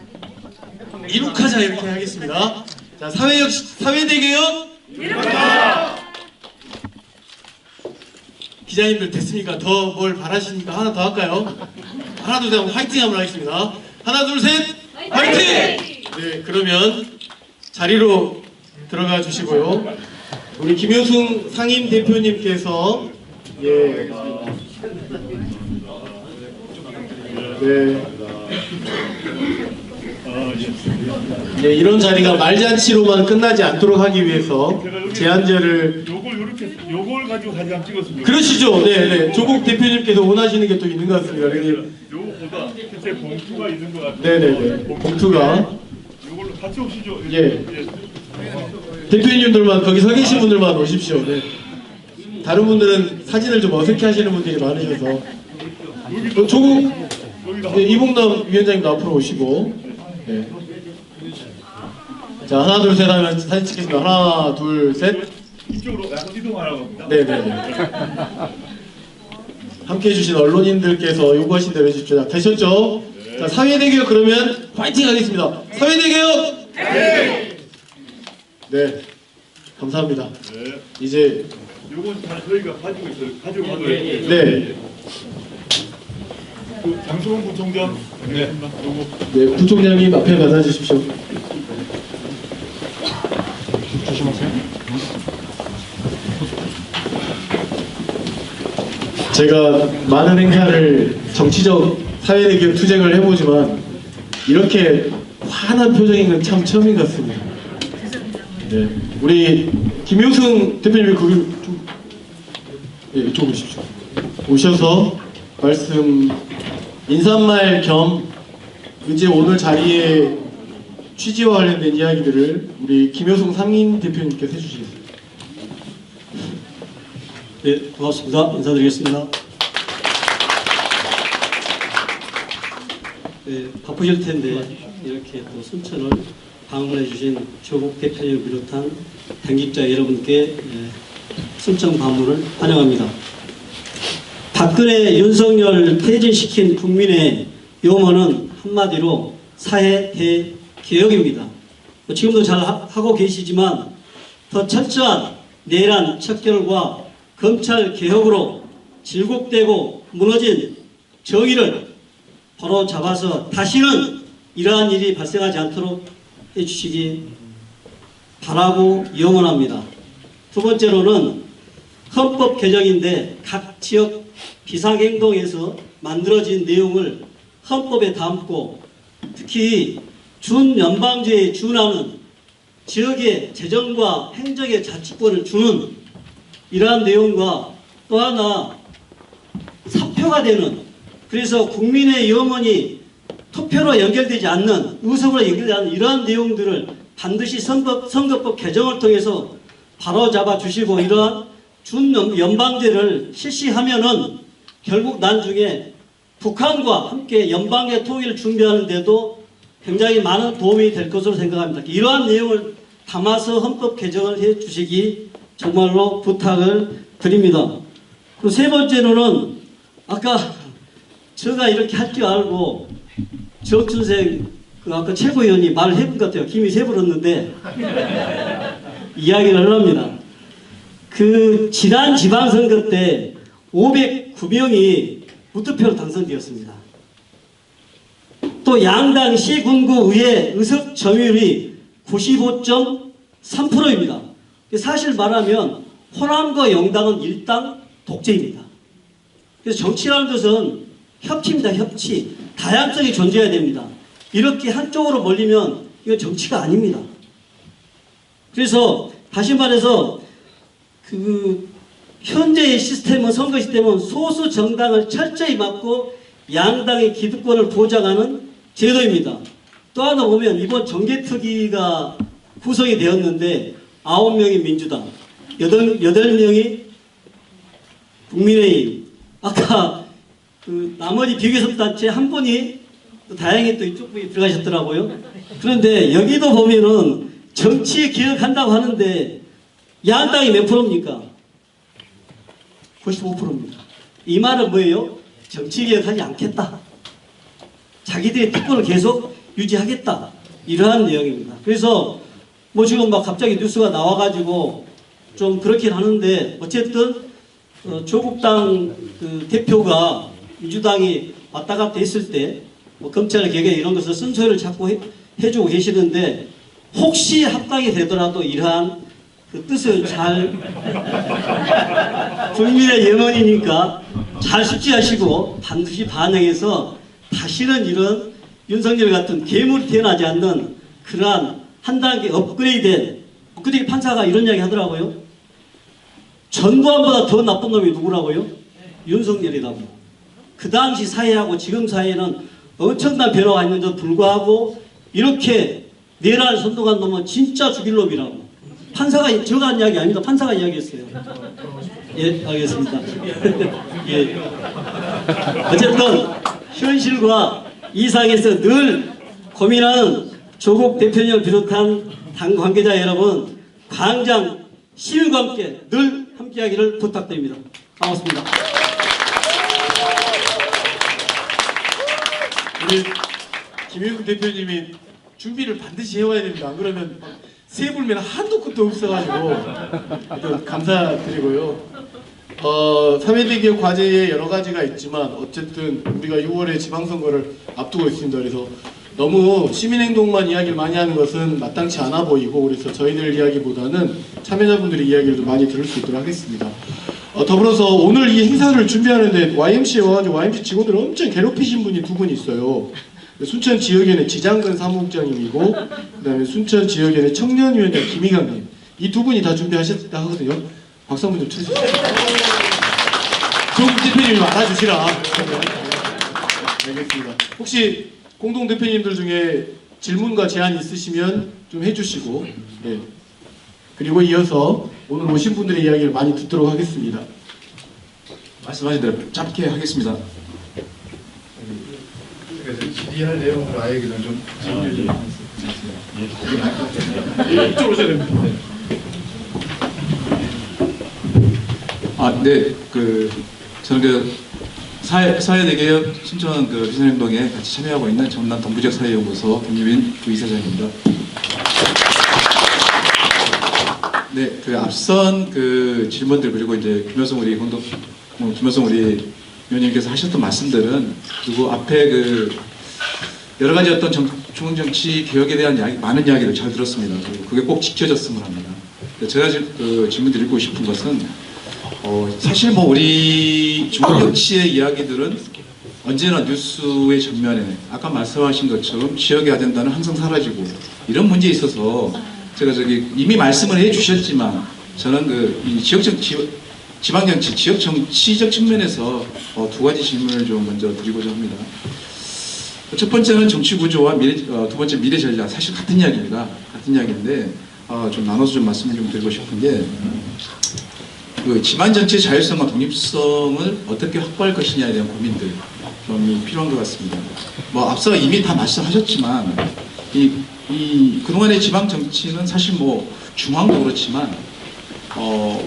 이룩하자 이렇게 하겠습니다. 자, 사회대개혁 이룩하자. 기자님들 됐습니까? 더 뭘 바라십니까? 하나 더 할까요? 하나 둘 셋 하면 화이팅 한번 하겠습니다. 하나 둘 셋 화이팅! 네, 그러면 자리로 들어가 주시고요. 우리 김효승 상임 대표님께서 이런 자리가 말잔치로만 끝나지 않도록 하기 위해서 제안제를 요걸 가지고 사진 한번 찍었습니다. 그러시죠. 네. 조국 대표님께서 원하시는 게 또 있는 것 같습니다. 요거보다 실제 봉투가 있는 것 같아요. 네네네. 봉투가 요걸로 같이 오시죠. 예. 대표님들만 거기 서 계신 분들만 오십시오. 네. 다른 분들은 사진을 좀 어색해 하시는 분들이 많으셔서 조국 이봉남 위원장님도 앞으로 오시고 네. 자 하나 둘 셋 하면 사진 찍겠습니다. 하나 둘 셋 이쪽으로 약간 이동하라고 합니다. 네네. 함께 해주신 언론인들께서 요구하신 대로 해주십시오. 자, 되셨죠? 네. 자, 사회대개혁 그러면 파이팅 하겠습니다. 사회대개혁! 네. 감사합니다. 네. 이제 요건 다 저희가 가지고 있어요. 가지고 가도록 할게요. 네. 그 장수홍 부총장. 네. 요거. 네, 부총장님 앞에 가서 주십시오. 조심하세요. 제가 많은 행사를 정치적 사회대개혁 투쟁을 해보지만 이렇게 환한 표정인 건 참 처음인 것 같습니다. 네, 우리 김효승 대표님이 거기 좀 이쪽으로 오십시오. 오셔서 말씀 인사말 겸 이제 오늘 자리에 취지와 관련된 이야기들을 우리 김효승 상임 대표님께서 해주시겠습니다. 네, 반갑습니다. 인사드리겠습니다. 네, 바쁘실 텐데 이렇게 또 순천을 방문해 주신 조국 대표님을 비롯한 당직자 여러분께 순청 방문을 환영합니다. 박근혜 윤석열 퇴진시킨 국민의 요모는 한마디로 사회 대개혁입니다. 지금도 잘 하고 계시지만 더 철저한 내란 척결과 검찰 개혁으로 질곡되고 무너진 정의를 바로 잡아서 다시는 이러한 일이 발생하지 않도록 해주시기 바라고 염원합니다. 두 번째로는 헌법 개정인데 각 지역 비상행동에서 만들어진 내용을 헌법에 담고 특히 준연방제에 준하는 지역의 재정과 행정의 자치권을 주는 이러한 내용과 또 하나 사표가 되는, 그래서 국민의 염원이 투표로 연결되지 않는, 의석으로 연결되지 않는 이러한 내용들을 반드시 선거법 개정을 통해서 바로잡아 주시고 이러한 준연방제를 실시하면은 결국 나중에 북한과 함께 연방의 통일을 준비하는 데도 굉장히 많은 도움이 될 것으로 생각합니다. 이러한 내용을 담아서 헌법 개정을 해 주시기 정말로 부탁을 드립니다. 그리고 세 번째로는 아까 제가 이렇게 할 줄 알고 정춘생 아까 최고위원이 말을 해본 것 같아요. 김이 새버렸는데 이야기를 하랍니다. 그 지난 지방선거 때 509명이 무투표로 당선되었습니다. 또 양당 시군구의회 의석 점유율이 95.3%입니다. 사실 말하면 호남과 영당은 일당 독재입니다. 그래서 정치라는 것은 협치입니다. 협치. 다양성이 존재해야 됩니다. 이렇게 한쪽으로 몰리면 이건 정치가 아닙니다. 그래서 다시 말해서 그 현재의 시스템은, 선거 시스템은 소수 정당을 철저히 막고 양당의 기득권을 보장하는 제도입니다. 또 하나 보면 이번 정개특위가 구성이 되었는데 9명이 민주당, 8명이 국민의힘, 아까 그 나머지 비교섭단체 한 분이 또 다행히 또 이쪽 분이 들어가셨더라고요. 그런데 여기도 보면은 정치 개혁한다고 하는데 양당이 몇 프로입니까? 95%입니다. 이 말은 뭐예요? 정치 개혁하지 않겠다. 자기들의 특권을 계속 유지하겠다. 이러한 내용입니다. 그래서 뭐 지금 막 갑자기 뉴스가 나와가지고 좀 그렇긴 하는데 어쨌든 조국당 그 대표가 민주당이 왔다 갔다 했을 때 뭐 검찰 개혁 이런 것을 쓴소리를 자꾸 해주고 계시는데 혹시 합당이 되더라도 이러한 그 뜻을 잘 국민의 염원이니까 잘 숙지하시고 반드시 반영해서 다시는 이런 윤석열 같은 괴물이 태어나지 않는 그러한 한 단계 업그레이드 판사가 이런 이야기 하더라고요. 전두환보다 더 나쁜 놈이 누구라고요? 윤석열이라고. 그 당시 사회하고 지금 사회는 엄청난 변화가 있는데도 불구하고 이렇게 내란을 선동한 놈은 진짜 죽일 놈이라고. 판사가 저가 한 이야기 아닙니다. 판사가 이야기했어요. 예, 알겠습니다. 예. 어쨌든 현실과 이상에서 늘 고민하는 조국 대표님을 비롯한 당 관계자 여러분, 광장 시민과 함께 늘 함께하기를 부탁드립니다. 반갑습니다. 우리 김영국 대표님이 준비를 반드시 해와야 됩니다. 안 그러면 새 불면 한도 끝도 없어가지고 감사드리고요. 3.1대 기업 과제에 여러 가지가 있지만 어쨌든 우리가 6월에 지방선거를 앞두고 있습니다. 그래서 너무 시민행동만 이야기를 많이 하는 것은 마땅치 않아 보이고, 그래서 저희들 이야기보다는 참여자분들의 이야기를 좀 많이 들을 수 있도록 하겠습니다. 더불어서 오늘 이 행사를 준비하는데 YMC에 와가지고 YMC 직원들을 엄청 괴롭히신 분이 두 분 있어요. 순천 지역위원회 지장근 사무국장님이고, 그 다음에 순천 지역위원회 청년위원장 김희강님, 이 두 분이 다 준비하셨다 하거든요. 박수 한번 좀 쳐주세요. 조국 대표님이 알아주시라. 알겠습니다. 혹시 공동 대표님들 중에 질문과 제안 있으시면 좀 해주시고, 네. 그리고 이어서 오늘 오신 분들의 이야기를 많이 듣도록 하겠습니다. 말씀하신 대로 짧게 하겠습니다. 그래서 질의할 내용을 아예 그냥 좀 정리를 좀 하겠습니다. 이쪽으로 오셔야 됩니다. 네, 저는 사회대개혁 신촌 비선행동에 같이 참여하고 있는 전남 동부지역 사회연구소 김유빈 부이사장입니다. 네, 앞선 질문들 그리고 이제 김효성 우리 위원님께서 하셨던 말씀들은 그리고 앞에 여러 가지 어떤 중앙정치 개혁에 대한 많은 이야기를 잘 들었습니다. 그리고 그게 꼭 지켜졌으면 합니다. 제가 질문 드리고 싶은 것은 사실 우리 중앙정치의 이야기들은 언제나 뉴스의 전면에 아까 말씀하신 것처럼 지역의 아젠다는 항상 사라지고 이런 문제에 있어서 제가 이미 말씀을 해주셨지만 저는 이 지방정치, 지역정치적 측면에서 두 가지 질문을 좀 먼저 드리고자 합니다. 첫 번째는 정치구조와 두 번째 미래전략, 사실 같은 이야기입니다. 같은 이야기인데 좀 나눠서 좀 말씀을 좀 드리고 싶은 게 지방 전체의 자율성과 독립성을 어떻게 확보할 것이냐에 대한 고민들 좀 필요한 것 같습니다. 앞서 이미 다 말씀하셨지만 그동안의 지방 정치는 사실 중앙도 그렇지만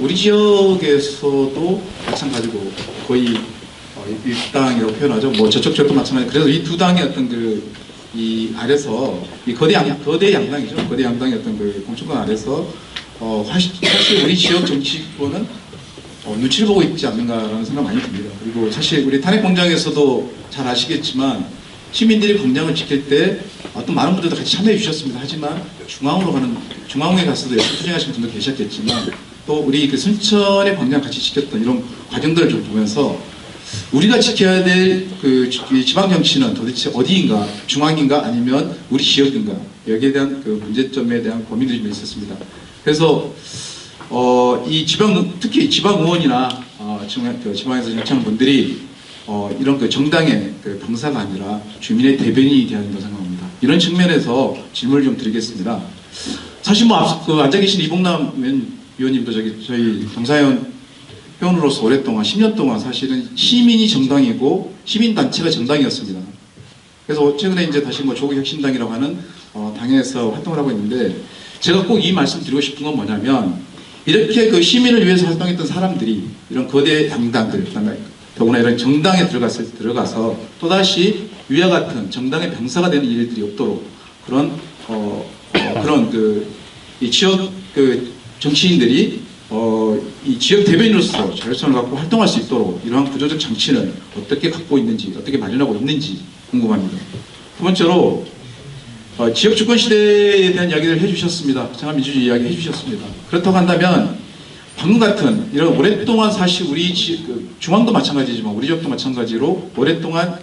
우리 지역에서도 마찬가지고 거의 일당이라고 표현하죠. 저쪽 지역도 마찬가지. 그래서 이 두 당의 어떤 이 아래서 이 거대 양당이죠. 거대 양당의 어떤 공천권 아래서 사실 우리 지역 정치권은 눈치를 보고 있지 않는가라는 생각 많이 듭니다. 그리고 사실 우리 탄핵 공장에서도 잘 아시겠지만 시민들이 공장을 지킬 때 또 많은 분들도 같이 참여해 주셨습니다. 하지만 중앙에 가서도 열심히 투쟁하신 분도 계셨겠지만 또 우리 순천의 광장 같이 지켰던 이런 과정들을 좀 보면서 우리가 지켜야 될 지방 정치는 도대체 어디인가, 중앙인가 아니면 우리 지역인가, 여기에 대한 문제점에 대한 고민들이 좀 있었습니다. 그래서 특히 지방 의원이나 지방에서 정치하는 분들이 이런 정당의 병사가 아니라 주민의 대변인이 되어야 된다고 생각합니다. 이런 측면에서 질문을 좀 드리겠습니다. 사실 앉아 계신 이봉남 의원님도 저희 경사회원 회원으로서 오랫동안 10년 동안 사실은 시민이 정당이고 시민단체가 정당이었습니다. 그래서 최근에 이제 다시 조국혁신당이라고 하는 당에서 활동을 하고 있는데 제가 꼭 이 말씀 드리고 싶은 건 뭐냐면 이렇게 시민을 위해서 활동했던 사람들이 이런 거대 양당들, 더구나 이런 정당에 들어가서 또다시 위와 같은 정당의 병사가 되는 일들이 없도록 이 지역 정치인들이 이 지역 대변인으로서 자율성을 갖고 활동할 수 있도록 이러한 구조적 장치를 어떻게 갖고 있는지, 어떻게 마련하고 있는지 궁금합니다. 두 번째로 지역 주권 시대에 대한 이야기를 해주셨습니다. 생활민주주의 이야기 해주셨습니다. 그렇다고 한다면 방금 같은 이런 오랫동안 사실 우리 중앙도 마찬가지지만 우리 지역도 마찬가지로 오랫동안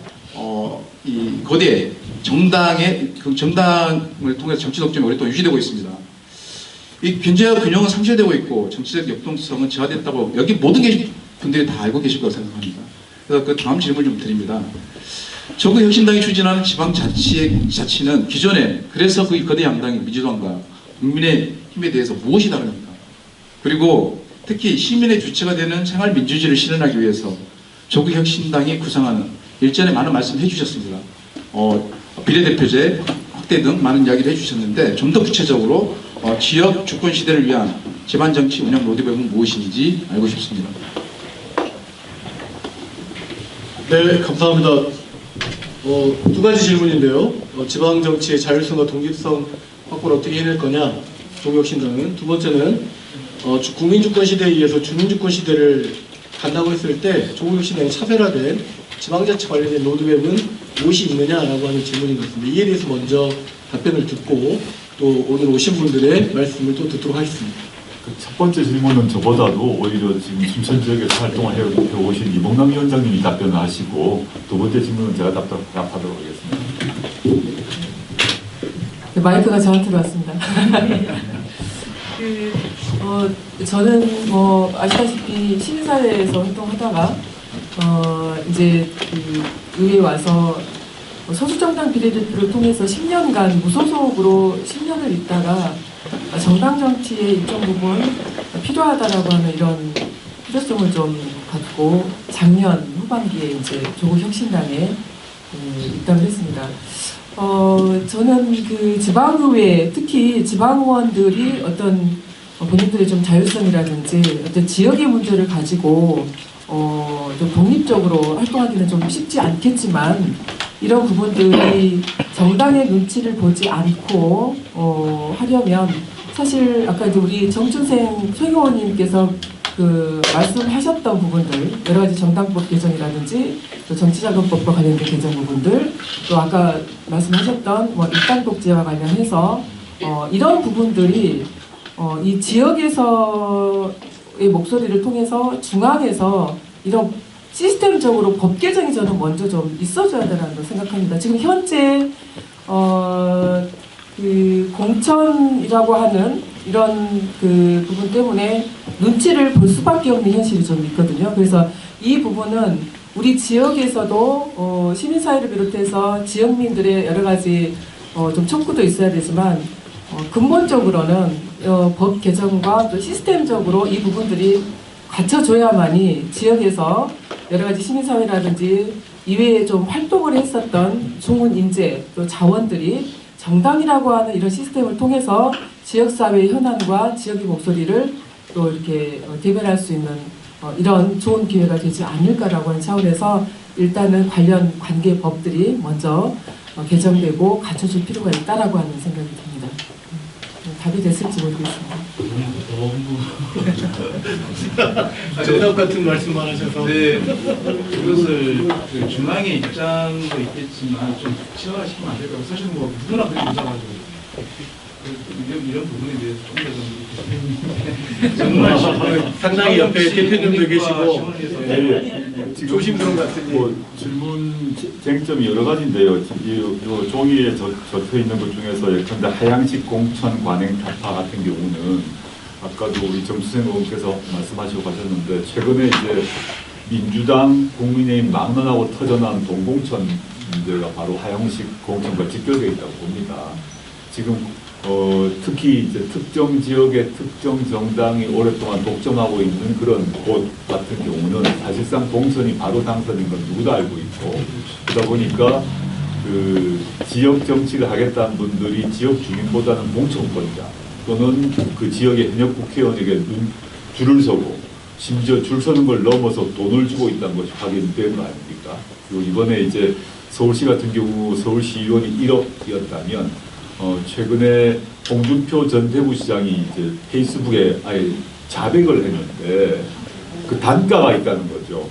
이 거대 정당을 통해서 정치 독점이 오랫동안 유지되고 있습니다. 이 견제와 균형은 상실되고 있고 정치적 역동성은 저하됐다고 여기 모든 분들이 다 알고 계실 거라고 생각합니다. 그래서 다음 질문을 좀 드립니다. 조국혁신당이 추진하는 지방자치는 기존에 그래서 거대 양당인 민주당과 국민의힘에 대해서 무엇이 다릅니까? 그리고 특히 시민의 주체가 되는 생활민주주의를 실현하기 위해서 조국혁신당이 구상하는 일전에 많은 말씀 해주셨습니다. 비례대표제 확대 등 많은 이야기를 해주셨는데 좀 더 구체적으로 지역 주권 시대를 위한 지방정치 운영 로드맵은 무엇인지 알고 싶습니다. 네, 감사합니다. 두 가지 질문인데요. 지방정치의 자율성과 독립성 확보를 어떻게 해낼 거냐, 조국혁신당은. 두 번째는 국민주권 시대에 의해서 주민주권 시대를 간다고 했을 때 조국혁신당이 차별화된 지방자치 관련된 로드맵은 무엇이 있느냐라고 하는 질문인 것 같습니다. 이에 대해서 먼저 답변을 듣고 또 오늘 오신 분들의 말씀을 또 듣도록 하겠습니다. 첫 번째 질문은 저보다도 오히려 지금 춘천 지역에서 활동을 해오신 이봉남 위원장님이 답변을 하시고 두 번째 질문은 제가 답하도록 하겠습니다. 네, 마이크가 저한테로 왔습니다. 저는 아시다시피 시민사회에서 활동하다가 이제 의회에 와서 소수정당 비례대표를 통해서 10년간 무소속으로 10년을 있다가 정당 정치의 일정 부분 필요하다라고 하는 이런 필요성을 좀 갖고 작년 후반기에 이제 조국혁신당에 입당을 했습니다. 저는 그 지방의회, 특히 지방의원들이 어떤 본인들의 좀 자율성이라든지 어떤 지역의 문제를 가지고 좀 독립적으로 활동하기는 좀 쉽지 않겠지만 이런 부분들이 정당의 눈치를 보지 않고 하려면 사실 아까 이제 우리 정춘생 최고원님께서 그 말씀하셨던 부분들 여러 가지 정당법 개정이라든지 또 정치자금법과 관련된 개정 부분들 또 아까 말씀하셨던 뭐 입당 독재와 관련해서 이런 부분들이 이 지역에서의 목소리를 통해서 중앙에서 이런 시스템적으로 법 개정이 저는 먼저 좀 있어줘야 된다고 생각합니다. 지금 현재 그 공천이라고 하는 이런 그 부분 때문에 눈치를 볼 수밖에 없는 현실이 좀 있거든요. 그래서 이 부분은 우리 지역에서도 시민사회를 비롯해서 지역민들의 여러 가지 좀 촉구도 있어야 되지만 근본적으로는 법 개정과 또 시스템적으로 이 부분들이 갖춰줘야만이 지역에서 여러 가지 시민사회라든지 이외에 좀 활동을 했었던 좋은 인재 또 자원들이 정당이라고 하는 이런 시스템을 통해서 지역사회의 현안과 지역의 목소리를 또 이렇게 대변할 수 있는 이런 좋은 기회가 되지 않을까라고 하는 차원에서 일단은 관련 관계 법들이 먼저 개정되고 갖춰줄 필요가 있다라고 하는 생각이 듭니다. 답이 됐을지 모르겠습니다. 정답 같은 말씀만 하셔서. 네, 이것을 그 중앙의 입장도 있겠지만 좀 구체화시키면 안 될까요? 사실 뭐 누구나 그렇게 있어가지고 이런 부분에 대해서 좀 더 정말 상당히 옆에 대표님도 계시고 조심스러운 것 같은데 뭐 질문 쟁점이 여러 가지인데요. 이 종이에 적혀 있는 것 중에서 예컨대 하향식 공천 관행 타파 같은 경우는 아까도 우리 정수생 의원께서 말씀하시고 가셨는데 최근에 이제 민주당 국민의힘 막론하고 터져난 동공천 문제가 바로 하향식 공천과 직결되어 있다고 봅니다. 지금 특히 이제 특정 지역의 특정 정당이 오랫동안 독점하고 있는 그런 곳 같은 경우는 사실상 공천이 바로 당선인 건 누구도 알고 있고 그러다 보니까 그 지역 정치를 하겠다는 분들이 지역 주민보다는 공천권자 또는 그 지역의 현역 국회의원에게 줄을 서고 심지어 줄 서는 걸 넘어서 돈을 주고 있다는 것이 확인된 거 아닙니까? 그리고 이번에 이제 서울시 같은 경우 서울시의원이 1억이었다면 최근에 홍준표 전 대구시장이 이제 페이스북에 아예 자백을 했는데 그 단가가 있다는 거죠.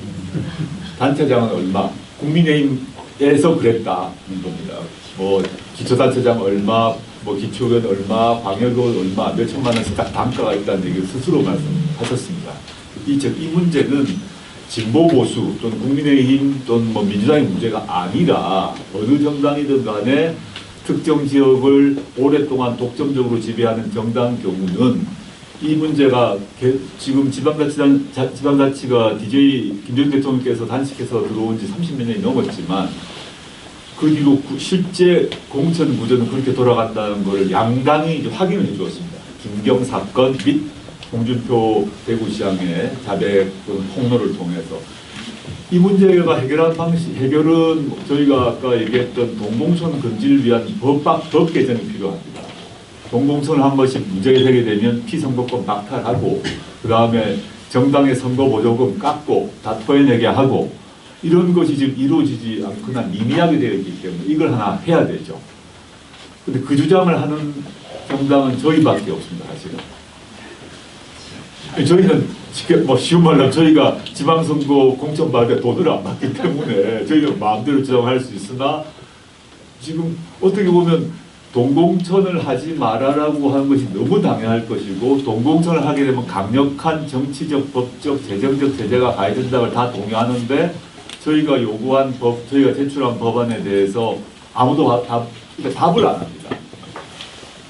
단체장은 얼마, 국민의힘에서 그랬다는 겁니다. 뭐 기초단체장 얼마, 뭐 기초의원 얼마, 광역의원 얼마, 몇 천만 원씩 딱 단가가 있다는 얘기를 스스로 말씀하셨습니다. 이 문제는 진보 보수 또는 국민의힘 또는 뭐 민주당의 문제가 아니라 어느 정당이든 간에 특정 지역을 오랫동안 독점적으로 지배하는 정당 경우는 이 문제가 지금 지방자치가 DJ 김정일 대통령께서 단식해서 들어온 지 30몇 년이 넘었지만 그 뒤로 실제 공천 구조는 그렇게 돌아간다는 걸 양당이 이제 확인을 해 주었습니다. 김경 사건 및 홍준표 대구시장의 자백 또는 폭로를 통해서 이 문제가 해결은 저희가 아까 얘기했던 동공천 금지를 위한 법 개정이 필요합니다. 동공천을 한 번씩 문제가 되게 되면 피선거권 박탈하고 그 다음에 정당의 선거 보조금 깎고 다 토해내게 하고 이런 것이 지금 이루어지지 않거나 미미하게 되어 있기 때문에 이걸 하나 해야 되죠. 근데 그 주장을 하는 정당은 저희밖에 없습니다, 사실은. 저희는 뭐 쉬운 말로 저희가 지방선거 공천 받을 때 돈을 안 받기 때문에 저희는 마음대로 주장할 수 있으나 지금 어떻게 보면 동공천을 하지 말아라고 하는 것이 너무 당연할 것이고 동공천을 하게 되면 강력한 정치적, 법적, 재정적 제재가 가야 된다고 다 동의하는데 저희가 요구한 저희가 제출한 법안에 대해서 아무도 답을 안 합니다.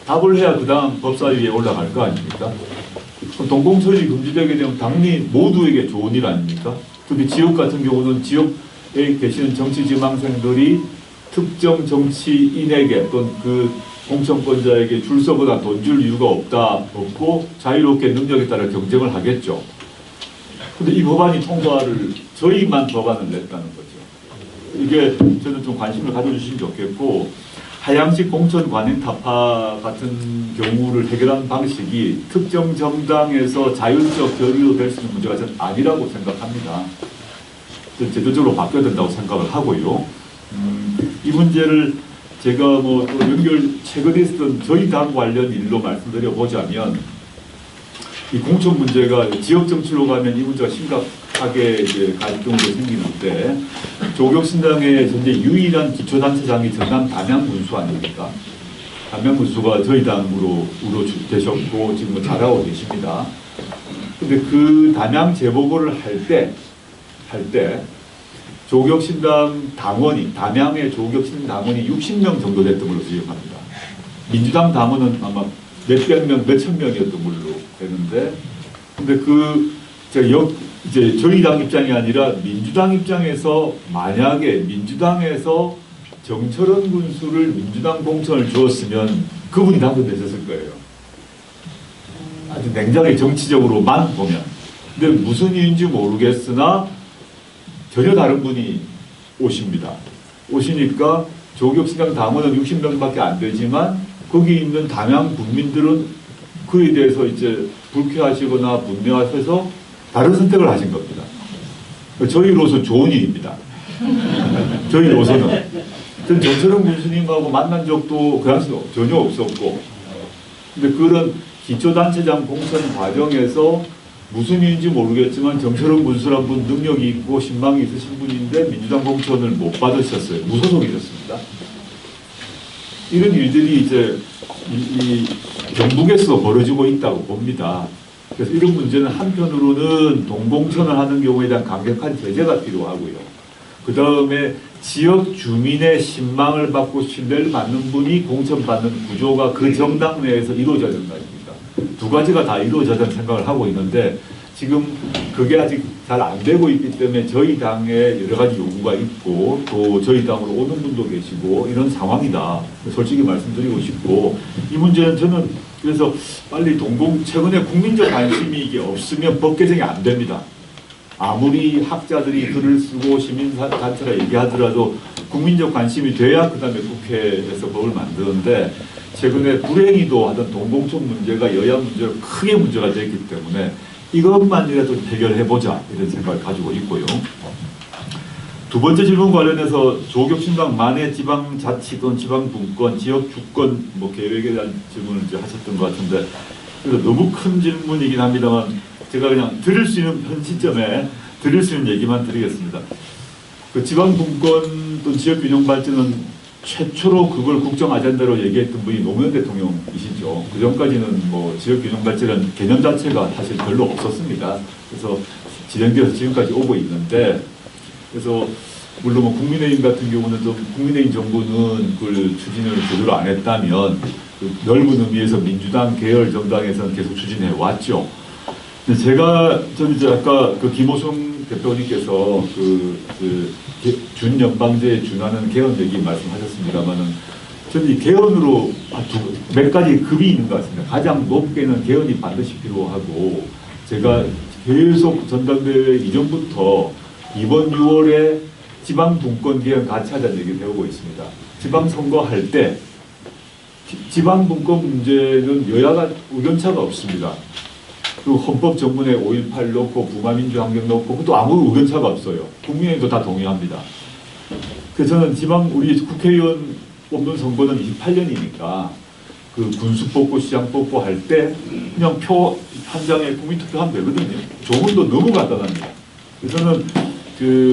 답을 해야 그 다음 법사위에 올라갈 거 아닙니까? 동공천이 금지되게 되면 당연히 모두에게 좋은 일 아닙니까? 특히 지역 같은 경우는 지역에 계시는 정치 지망생들이 특정 정치인에게 또는 그 공천권자에게 줄 서거나 돈 줄 이유가 없고 자유롭게 능력에 따라 경쟁을 하겠죠. 근데 이 법안이 통과를 저희만 법안을 냈다는 거죠. 이게 저는 좀 관심을 가져주시면 좋겠고 하향식 공천 관행 타파 같은 경우를 해결하는 방식이 특정 정당에서 자율적 결의로 될 수 있는 문제가 저는 아니라고 생각합니다. 제도적으로 바뀌어야 된다고 생각을 하고요. 이 문제를 제가 뭐 또 최근에 있었던 저희 당 관련 일로 말씀드려 보자면, 이 공천 문제가 지역 정치로 가면 이 문제가 심각하게 이제 갈등으로 생기는데, 조국신당의 현재 유일한 기초단체장이 전남 담양군수 아닙니까? 담양군수가 저희 당으로 되셨고 지금 뭐 잘하고 계십니다. 근데 그 담양 재보궐을 할 때 조국신당 당원이, 담양의 조국신당 당원이 60명 정도 됐던 걸로 기억합니다. 민주당 당원은 아마 몇백 명, 몇천 명이었던 걸로 되는데, 근데 이제 저희 당 입장이 아니라 민주당 입장에서 만약에 민주당에서 정철원 군수를 민주당 공천을 주었으면 그분이 당선되셨을 거예요. 아주 냉정하게 정치적으로만 보면. 근데 무슨 이유인지 모르겠으나 전혀 다른 분이 오십니다. 오시니까 조국신당 당원은 60명밖에 안 되지만 거기 있는 담양 국민들은 그에 대해서 이제 불쾌하시거나 분노하셔서 다른 선택을 하신 겁니다. 저희로서 좋은 일입니다. 저희로서는. 전 정철원 군수님하고 만난 적도 그 당시 전혀 없었고, 근데 그런 기초단체장 공천 과정에서 무슨 일인지 모르겠지만 정철원 군수란 분 능력이 있고 신망이 있으신 분인데 민주당 공천을 못 받으셨어요. 무소속이셨습니다. 이런 일들이 이제 이 경북에서 벌어지고 있다고 봅니다. 그래서 이런 문제는 한편으로는 동공천을 하는 경우에 대한 강력한 제재가 필요하고요. 그 다음에 지역 주민의 신망을 받고 신뢰를 받는 분이 공천받는 구조가 그 정당 내에서 이루어져야 된다. 두 가지가 다 이루어져야 된다는 생각을 하고 있는데, 지금 그게 아직 잘 안 되고 있기 때문에 저희 당에 여러 가지 요구가 있고 또 저희 당으로 오는 분도 계시고 이런 상황이다. 솔직히 말씀드리고 싶고, 이 문제는 저는 그래서 빨리 최근에 국민적 관심이 이게 없으면 법 개정이 안 됩니다. 아무리 학자들이 글을 쓰고 시민단체가 얘기하더라도 국민적 관심이 돼야 그 다음에 국회에서 법을 만드는데, 최근에 불행히도 하던 동공천 문제가 여야 문제로 크게 문제가 되기 때문에 이것만이라도 해결해보자 이런 생각을 가지고 있고요. 두 번째 질문 관련해서 조국신당만의 지방자치 또는 지방분권, 지역 주권 계획에 대한 질문을 이제 하셨던 것 같은데, 그래서 너무 큰 질문이긴 합니다만 제가 그냥 들을 수 있는 현 시점에 들을 수 있는 얘기만 드리겠습니다. 그 지방분권 또는 지역균형 발전은 최초로 그걸 국정 아젠다로 얘기했던 분이 노무현 대통령이시죠. 그 전까지는 뭐 지역균형 발전이라는 개념 자체가 사실 별로 없었습니다. 그래서 진행되어서 지금까지 오고 있는데, 그래서 물론 뭐 국민의힘 같은 경우는 좀 국민의힘 정부는 그걸 추진을 제대로 안 했다면 그 넓은 의미에서 민주당 계열 정당에서는 계속 추진해 왔죠. 근데 저는 이제 아까 그 김호성 대표님께서 준연방제에 준하는 개헌 얘기 말씀하셨습니다만은 저는 이 개헌으로 몇 가지 급이 있는 것 같습니다. 가장 높게는 개헌이 반드시 필요하고, 제가 계속 전당대회 이전부터 이번 6월에 지방분권 개헌 같이 하자는 얘기를 해오고 있습니다. 지방선거할 때 지방분권 문제는 여야가 의견차가 없습니다. 그리고 헌법 정문에 5.18 넣고 부마민주환경 넣고 그것도 아무 의견차가 없어요. 국민의힘도 다 동의합니다. 그래서 저는 우리 국회의원 뽑는 선거는 28년이니까 그 군수 뽑고 시장 뽑고 할 때 그냥 표 한 장에 국민투표하면 되거든요. 조문도 너무 간단합니다. 그래서 저는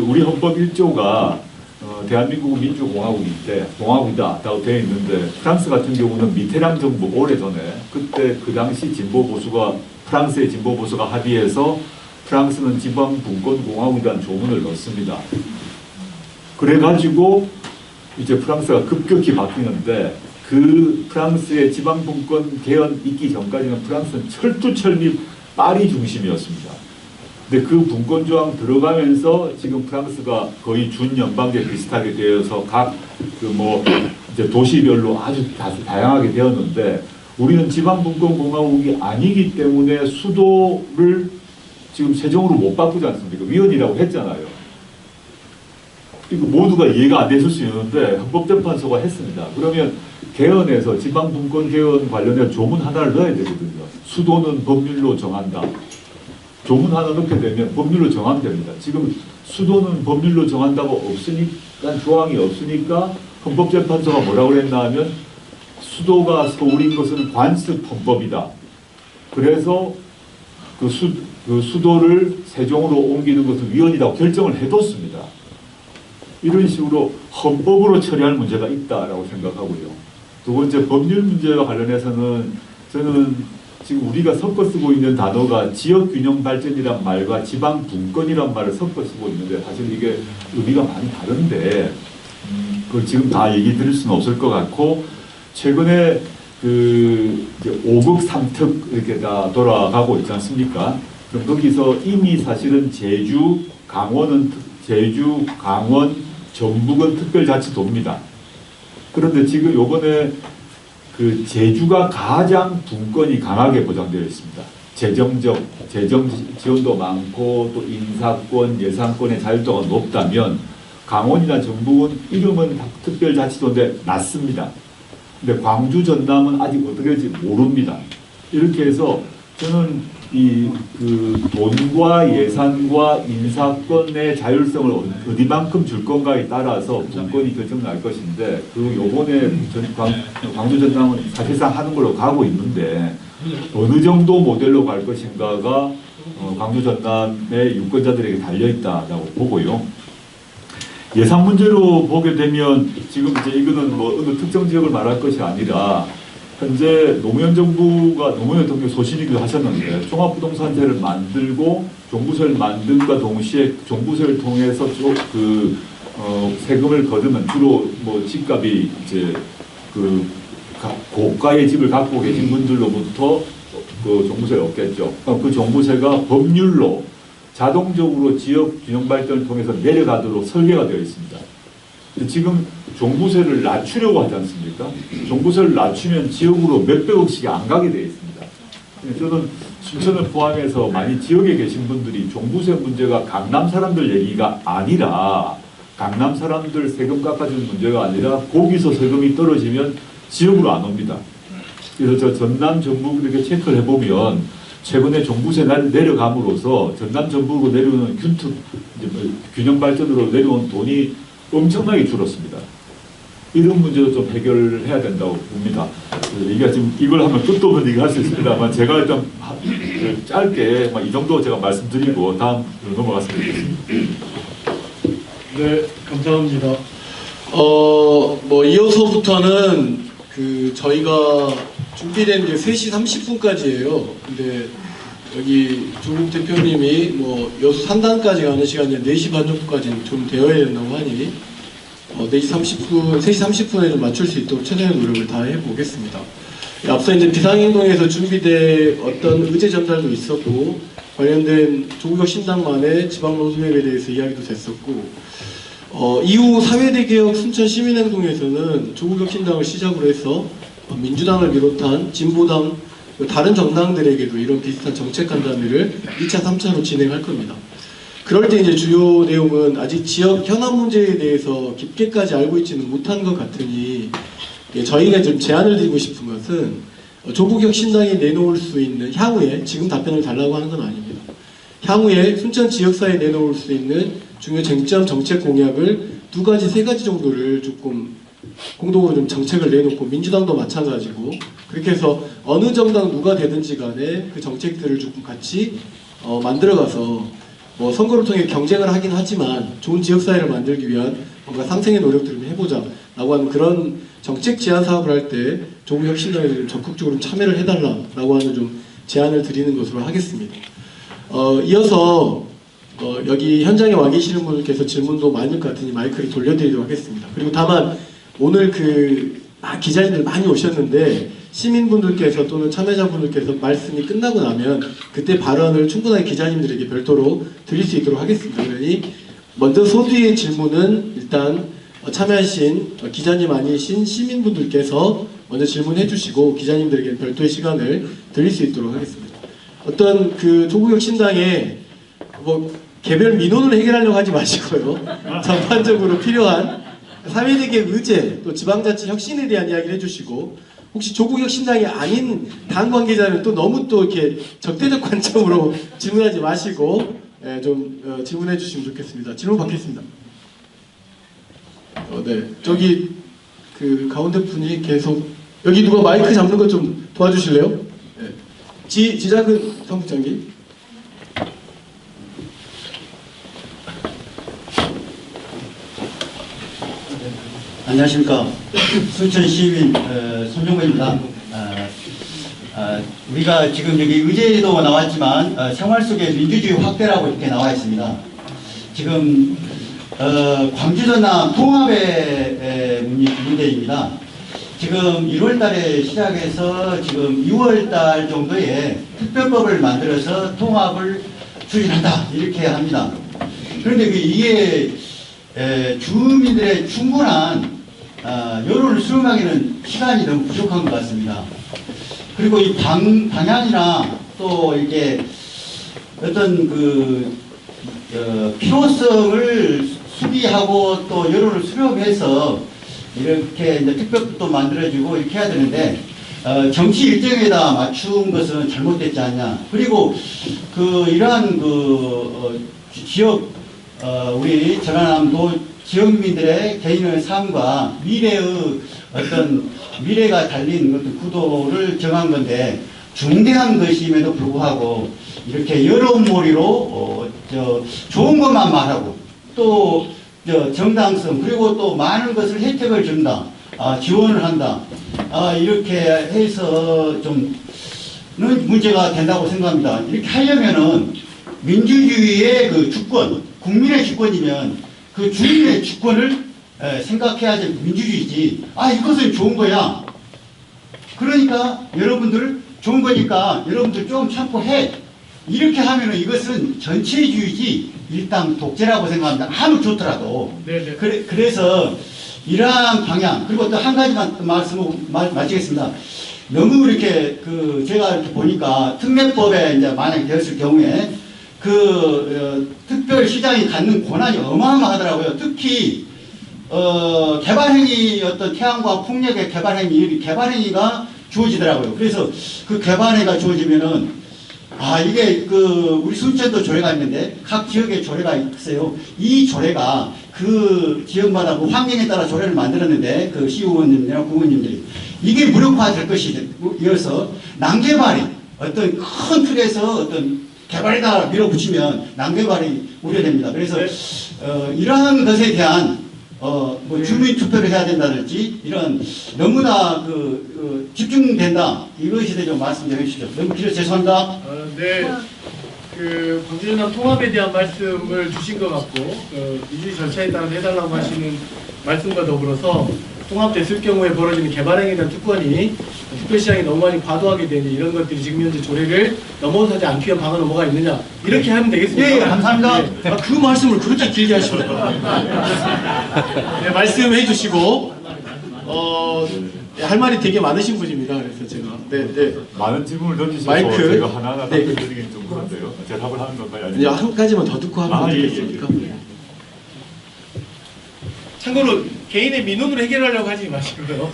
우리 헌법 1조가 대한민국은 민주공화국이다라고 되어 있는데, 프랑스 같은 경우는 미테랑 정부 오래전에 그때 그 당시 프랑스의 진보 보수가 합의해서 프랑스는 지방분권 공화국이라는 조문을 넣습니다. 그래가지고 이제 프랑스가 급격히 바뀌는데, 그 프랑스의 지방분권 개헌 있기 전까지는 프랑스는 철두철미 파리 중심이었습니다. 근데 그 분권조항 들어가면서 지금 프랑스가 거의 준연방제 비슷하게 되어서 각 이제 도시별로 아주 다양하게 되었는데, 우리는 지방분권공화국이 아니기 때문에 수도를 지금 세종으로 못 바꾸지 않습니까? 위헌이라고 했잖아요. 이거 모두가 이해가 안 됐을 수 있는데 헌법재판소가 했습니다. 그러면 개헌에서 지방분권 개헌 관련해 조문 하나를 넣어야 되거든요. 수도는 법률로 정한다. 조문 하나 넣게 되면 법률로 정하면 됩니다. 지금 수도는 법률로 정한다고 없으니까, 조항이 없으니까 헌법재판소가 뭐라고 그랬나 하면 수도가 서울인 것은 관습헌법이다. 그래서 그 수도를 세종으로 옮기는 것은 위헌이라고 결정을 해뒀습니다. 이런 식으로 헌법으로 처리할 문제가 있다라고 생각하고요. 두 번째, 법률 문제와 관련해서는 저는 지금 우리가 섞어 쓰고 있는 단어가 지역균형 발전이란 말과 지방분권이란 말을 섞어 쓰고 있는데 사실 이게 의미가 많이 다른데 그걸 지금 다 얘기 드릴 수는 없을 것 같고, 최근에 그 이제 5급 3특 이렇게 다 돌아가고 있지 않습니까? 그럼 거기서 이미 사실은 제주, 강원, 전북은 특별자치도입니다. 그런데 지금 요번에 그 제주가 가장 분권이 강하게 보장되어 있습니다. 재정 지원도 많고 또 인사권, 예산권의 자율도가 높다면 강원이나 전북은 이름은 특별자치도인데 낮습니다. 근데 광주, 전남은 아직 어떻게 될지 모릅니다. 이렇게 해서 저는 그 돈과 예산과 인사권의 자율성을 어디만큼 줄 건가에 따라서 분권이 결정날 것인데, 요번에 광주, 전남은 사실상 하는 걸로 가고 있는데 어느 정도 모델로 갈 것인가가 광주, 전남의 유권자들에게 달려있다라고 보고요. 예산 문제로 보게 되면 지금 이제 이거는 뭐 어느 특정 지역을 말할 것이 아니라 현재 노무현 대통령이 소신이기도 하셨는데 종합부동산세를 만들고 종부세를 만든과 동시에 종부세를 통해서 세금을 거두면 주로 뭐 집값이 이제 그 고가의 집을 갖고 계신 분들로부터 그 종부세를 얻겠죠. 그 종부세가 법률로 자동적으로 지역 균형 발전을 통해서 내려가도록 설계가 되어 있습니다. 지금 종부세를 낮추려고 하지 않습니까? 종부세를 낮추면 지역으로 몇백억씩이 안 가게 되어 있습니다. 저는 순천을 포함해서 많이 지역에 계신 분들이 종부세 문제가 강남 사람들 얘기가 아니라, 강남 사람들 세금 깎아주는 문제가 아니라 거기서 세금이 떨어지면 지역으로 안 옵니다. 그래서 저 전남, 전북 이렇게 체크를 해보면 최근에 종부세 내려감으로써 전남, 전북으로 내려오는 균형 발전으로 내려온 돈이 엄청나게 줄었습니다. 이런 문제도 좀 해결해야 된다고 봅니다. 이게 지금 이걸 하면 끝도 없는 얘기 할 수 있습니다만 제가 일단 짧게 이 정도 제가 말씀드리고 다음 넘어갔습니다. 네, 감사합니다. 뭐 이어서부터는 그 저희가 준비된 게 3시 30분까지예요. 근데 여기 조국 대표님이 뭐 여수 산단까지 가는 시간이 4시 반 정도까지는 좀 되어야 된다고 하니 3시 30분에 좀 맞출 수 있도록 최대한 노력을 다 해보겠습니다. 앞서 이제 비상행동에서 준비된 어떤 의제 전달도 있었고, 관련된 조국혁 신당만의 지방 로드맵에 대해서 이야기도 됐었고, 이후 사회대개혁 순천 시민행동에서는 조국혁 신당을 시작으로 해서 민주당을 비롯한 진보당, 다른 정당들에게도 이런 비슷한 정책 간담회를 2차, 3차로 진행할 겁니다. 그럴 때 이제 주요 내용은 아직 지역 현안 문제에 대해서 깊게까지 알고 있지는 못한 것 같으니 저희가 좀 제안을 드리고 싶은 것은 조국혁 신당이 내놓을 수 있는 향후에, 지금 답변을 달라고 하는 건 아닙니다. 향후에 순천 지역사회에 내놓을 수 있는 중요 쟁점 정책 공약을 2가지, 3가지 정도를 조금 공동으로 좀 정책을 내놓고, 민주당도 마찬가지고 그렇게 해서 어느 정당 누가 되든지 간에 그 정책들을 조금 같이 만들어가서 뭐 선거를 통해 경쟁을 하긴 하지만 좋은 지역사회를 만들기 위한 뭔가 상생의 노력들을 해보자 라고 하는 그런 정책 제안 사업을 할 때 조국혁 신당에 좀 적극적으로 참여를 해달라고 하는 좀 제안을 드리는 것으로 하겠습니다. 이어서 여기 현장에 와 계시는 분들께서 질문도 많을 것 같으니 마이크를 돌려드리도록 하겠습니다. 그리고 다만 오늘 기자님들 많이 오셨는데 시민분들께서 또는 참여자분들께서 말씀이 끝나고 나면 그때 발언을 충분하게 기자님들에게 별도로 드릴 수 있도록 하겠습니다. 그러니 먼저 소두의 질문은 일단 참여하신 기자님 아니신 시민분들께서 먼저 질문해 주시고 기자님들에게 별도의 시간을 드릴 수 있도록 하겠습니다. 어떤 그 조국혁 신당의 뭐 개별 민원을 해결하려고 하지 마시고요. 전반적으로 필요한 사회대개 의제 또 지방자치 혁신에 대한 이야기를 해주시고 혹시 조국 혁신당이 아닌 당 관계자는 또 너무 또 이렇게 적대적 관점으로 질문하지 마시고 좀 질문해 주시면 좋겠습니다. 질문 받겠습니다. 네, 저기 그 가운데 분이 계속 여기 누가 마이크 잡는 거 좀 도와주실래요? 네. 지작은 사무장님. 안녕하십니까. 순천시민 손정구입니다. 우리가 지금 여기 의제도 나왔지만 생활 속의 민주주의 확대라고 이렇게 나와 있습니다. 지금 광주 전남 통합의 문제입니다. 지금 1월 달에 시작해서 지금 6월 달 정도에 특별법을 만들어서 통합을 추진한다 이렇게 합니다. 그런데 이게 주민들의 충분한 여론을 수렴하기는 시간이 너무 부족한 것 같습니다. 그리고 이 방향이나 또 이게 어떤 그 필요성을 수비하고 또 여론을 수렴해서 이렇게 이제 특별법도 만들어지고 이렇게 해야 되는데 정치 일정에다 맞춘 것은 잘못됐지 않냐. 그리고 이러한 지역 우리 전라남도 지역민들의 개인의 삶과 미래의 어떤 미래가 달린 어떤 구도를 정한 건데 중대한 것임에도 불구하고 이렇게 여론몰이로 좋은 것만 말하고 또 정당성 그리고 또 많은 것을 혜택을 준다, 지원을 한다, 이렇게 해서 좀 문제가 된다고 생각합니다. 이렇게 하려면은 민주주의의 그 주권, 국민의 주권이면 그 주민의 주권을 생각해야지 민주주의지. 이것은 좋은 거야. 그러니까 여러분들 좋은 거니까 여러분들 좀 참고 해. 이렇게 하면은 이것은 전체주의지 일당 독재라고 생각합니다. 아무 좋더라도. 네네. 그래서 이러한 방향 그리고 또 한 가지만 마치겠습니다. 너무 이렇게 제가 이렇게 보니까 특례법에 이제 만약에 되었을 경우에 특별시장이 갖는 권한이 어마어마하더라고요. 특히 개발행위 어떤 태양광 풍력의 개발행위가 주어지더라고요. 그래서 그 개발행위가 주어지면은 이게 우리 순천도 조례가 있는데 각 지역에 조례가 있어요. 이 조례가 그 지역마다 환경에 따라 조례를 만들었는데 시의원님이나 구의원님들이 이게 무력화될 것이어서 난개발이 어떤 큰 틀에서 어떤 개발에다 밀어붙이면 난개발이 우려됩니다. 그래서 이러한 것에 대한 주민 투표를 해야 된다든지 이런 너무나 집중된다 이것에 대해 좀 말씀 좀 해주시죠. 너무 길어서 죄송합니다. 네. 광주 전남 통합에 대한 말씀을 주신 것 같고 민주주의 절차에 따라 해달라고 하시는 말씀과 더불어서 통합됐을 경우에 벌어지는 개발행위에 대한 특권이 특별시장이 너무 많이 과도하게 되는 이런 것들이 지금 현재 조례를 넘어서지 않기 위한 방안은 뭐가 있느냐 이렇게 하면 되겠습니다. 예, 감사합니다. 네. 그 말씀을 그렇게 길게 하시는 거예요. 네, 말씀해 주시고 할 말이 되게 많으신 분입니다. 그래서 제가 많은 질문을 던지셔서 마이크. 제가 하나하나 답변드리기는 좀 그런데요. 대답을 하는 건가요? 아니면 한 가지만 더 듣고 하면 안 되겠습니까? 참고로 개인의 민원으로 해결하려고 하지 마시고요.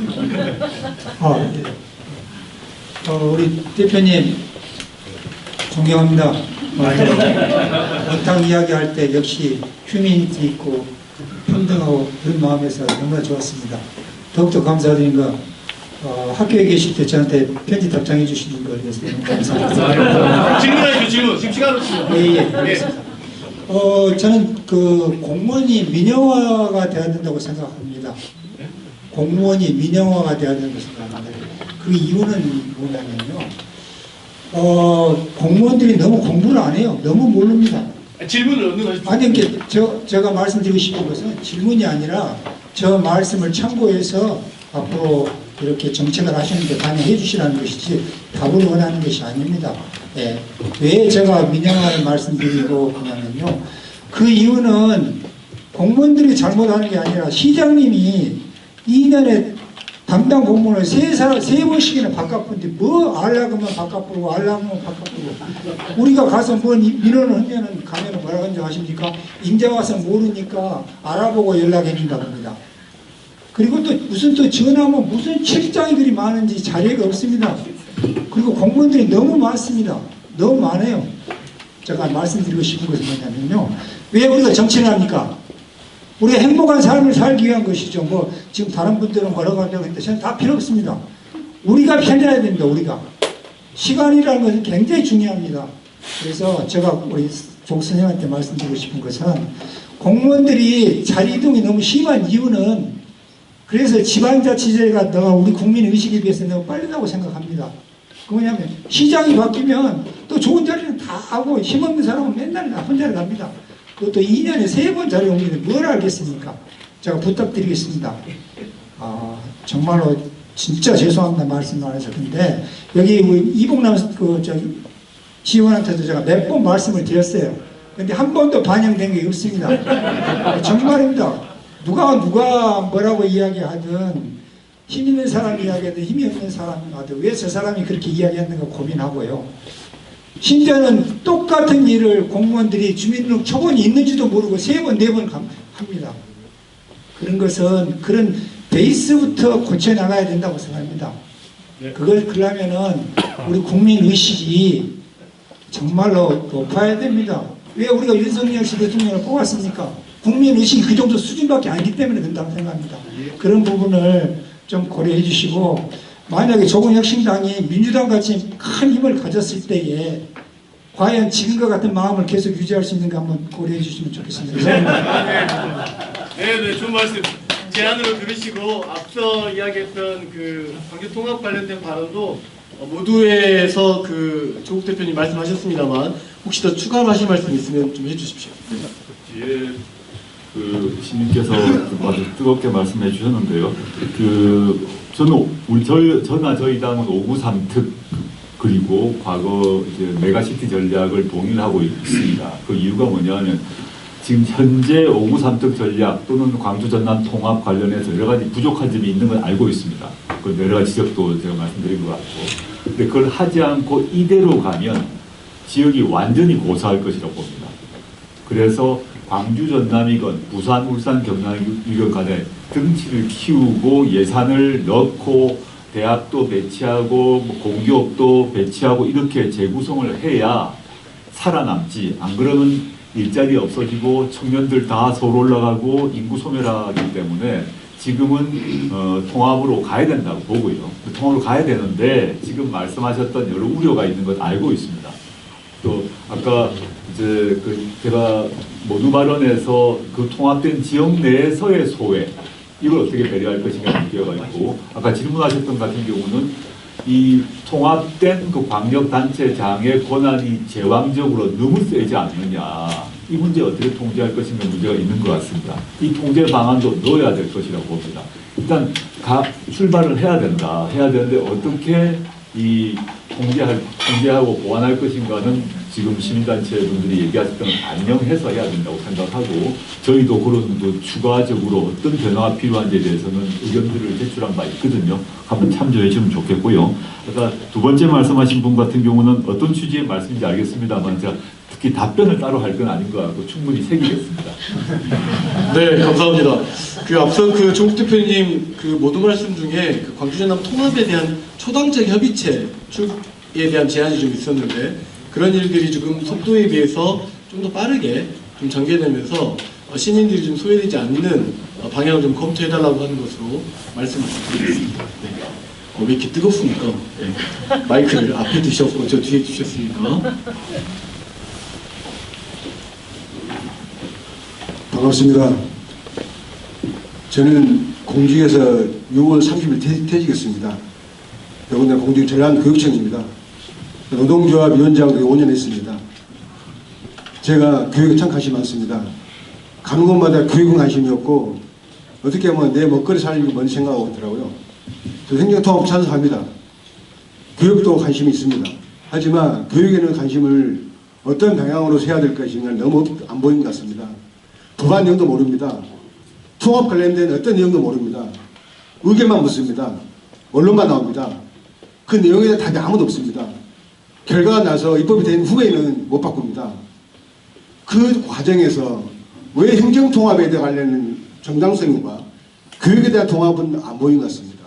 우리 대표님 존경합니다. 원탁 이야기할 때 역시 휴민티 있고 평등하고 그런 마음에서 너무나 좋았습니다. 더욱더 감사드린 거 학교에 계실 때 저한테 편지 답장해 주시는 걸 위해서 너무 감사합니다. 질문하시죠. 질문. 지금 시간 없습니다. 예, 알겠습니다. 저는 공무원이 민영화가 되어야 된다고 생각합니다. 공무원이 민영화가 되어야 된다고 생각합니다. 그 이유는 뭐냐면요. 공무원들이 너무 공부를 안 해요. 너무 모릅니다. 질문을 얻는 것이 아니, 제가 말씀드리고 싶은 것은 질문이 아니라 저 말씀을 참고해서 앞으로 이렇게 정책을 하시는데 반영해 주시라는 것이지 답을 원하는 것이 아닙니다. 예. 왜 제가 민영화를 말씀드리고 그러냐면요. 그 이유는 공무원들이 잘못하는 게 아니라 시장님이 2년에 담당 공무원을 세 번씩이나 바꿔보는데 뭐 알라그만 바꿔보고 알라그만 바꿔보고 우리가 가서 뭐 민원을 하면은 가면은 뭐라고 하는지 아십니까? 임자 와서 모르니까 알아보고 연락해 준다고 합니다. 그리고 또 무슨 또 전화하면 무슨 책장이들이 많은지 자리가 없습니다. 그리고 공무원들이 너무 많습니다. 너무 많아요. 제가 말씀드리고 싶은 것은 뭐냐면요. 왜 우리가 정치를 합니까? 우리가 행복한 삶을 살기 위한 것이죠. 뭐 지금 다른 분들은 뭐라고 한다고 했는데 저는 다 필요 없습니다. 우리가 편해야 됩니다. 우리가. 시간이라는 것은 굉장히 중요합니다. 그래서 제가 우리 조 선생님한테 말씀드리고 싶은 것은 공무원들이 자리 이동이 너무 심한 이유는 그래서 지방자치제가 너무 우리 국민 의식에 비해서 너무 빠르다고 생각합니다. 그 뭐냐면 시장이 바뀌면 또 좋은 자리는 다 하고 힘없는 사람은 맨날 나쁜 자리 갑니다. 그것도 2년에 3번 자리 옮기는데 뭘 알겠습니까? 제가 부탁드리겠습니다. 정말로 진짜 죄송합니다. 말씀 안 해서. 근데 여기 이봉남 시의원한테도 제가 몇 번 말씀을 드렸어요. 근데 한 번도 반영된 게 없습니다. 정말입니다. 누가 뭐라고 이야기하든 힘 있는 사람이 이야기하든 힘이 없는 사람이 하든 왜 저 사람이 그렇게 이야기했는가 고민하고요. 심지어는 똑같은 일을 공무원들이 주민등록 초본이 있는지도 모르고 3번, 4번 합니다. 그런 것은 그런 베이스부터 고쳐나가야 된다고 생각합니다. 그걸 그러면은 우리 국민 의식이 정말로 높아야 됩니다. 왜 우리가 윤석열 씨 대통령을 뽑았습니까? 국민 의식이 그 정도 수준밖에 아니기 때문에 된다고 생각합니다. 그런 부분을 좀 고려해 주시고 만약에 조국혁신당이 민주당같이 큰 힘을 가졌을 때에 과연 지금과 같은 마음을 계속 유지할 수 있는가 한번 고려해 주시면 좋겠습니다. 네, 좋은 말씀. 제안으로 들으시고 앞서 이야기했던 그 광주 통합 관련된 발언도 모두에서 그 조국 대표님 말씀하셨습니다만 혹시 더 추가로 하실 말씀 있으면 좀 해주십시오. 뒤에 그 시민께서 아주 뜨겁게 말씀해 주셨는데요. 저희 당은 5구 3특 그리고 과거 이제 메가시티 전략을 동일하고 있습니다. 그 이유가 뭐냐면 지금 현재 5구 3특 전략 또는 광주 전남 통합 관련해서 여러 가지 부족한 점이 있는 걸 알고 있습니다. 그 여러 가지 지적도 제가 말씀드린 것 같고, 근데 그걸 하지 않고 이대로 가면 지역이 완전히 고사할 것이라고 봅니다. 그래서 광주 전남이건 부산 울산 경남이건 간에 등치를 키우고 예산을 넣고 대학도 배치하고 공기업도 배치하고 이렇게 재구성을 해야 살아남지, 안 그러면 일자리 없어지고 청년들 다 서울 올라가고 인구 소멸하기 때문에 지금은 통합으로 가야 된다고 보고요. 통합으로 가야 되는데 지금 말씀하셨던 여러 우려가 있는 것 알고 있습니다. 또 아까 이제 제가 모두 발언에서 그 통합된 지역 내에서의 소외 이걸 어떻게 배려할 것인가 문제가 있고, 아까 질문하셨던 같은 경우는 이 통합된 그 광역단체장의 권한이 제왕적으로 너무 세지 않느냐, 이 문제 어떻게 통제할 것인가 문제가 있는 것 같습니다. 이 통제 방안도 넣어야 될 것이라고 봅니다. 일단 출발을 해야 된다. 해야 되는데 어떻게 이 통제하고 보완할 것인가는 지금 시민단체 분들이 얘기하셨던 걸 반영해서 해야 된다고 생각하고, 저희도 그런 추가적으로 어떤 변화가 필요한지에 대해서는 의견들을 제출한 바 있거든요. 한번 참조해 주시면 좋겠고요. 그러니까 두 번째 말씀하신 분 같은 경우는 어떤 취지의 말씀인지 알겠습니다만 제가 특히 답변을 따로 할 건 아닌 것 같고 충분히 새기겠습니다. 네, 감사합니다. 그 앞서 그 조국 대표님 그 모든 말씀 중에 그 광주 전남 통합에 대한 초당적 협의체 축에 대한 제안이 좀 있었는데, 그런 일들이 지금 속도에 비해서 좀 더 빠르게 좀 전개되면서 시민들이 좀 소외되지 않는 방향을 좀 검토해달라고 하는 것으로 말씀을 드리겠습니다. 네. 왜 이렇게 뜨겁습니까? 네. 마이크를 앞에 두셨고 저 뒤에 두셨습니까? 반갑습니다. 저는 공직에서 6월 30일 퇴직했습니다. 더군다나 공직 전남 교육청입니다. 노동조합 위원장도 5년 했습니다. 제가 교육에 참 관심이 많습니다. 가는 곳마다 교육은 관심이 없고 어떻게 하면 내 먹거리 살리기 먼저 생각하고 있더라고요. 저 행정통합 찬성합니다. 교육도 관심이 있습니다. 하지만 교육에는 관심을 어떤 방향으로 해야 될 것인가 너무 안 보이는 것 같습니다. 법안 내용도 모릅니다. 통합 관련된 어떤 내용도 모릅니다. 의견만 묻습니다. 언론만 나옵니다. 그 내용에 대한 답이 아무도 없습니다. 결과가 나서 입법이 된 후에는 못 바꿉니다. 그 과정에서 왜 행정통합에 대해 관련된 정당성과 교육에 대한 통합은 안 보인 것 같습니다.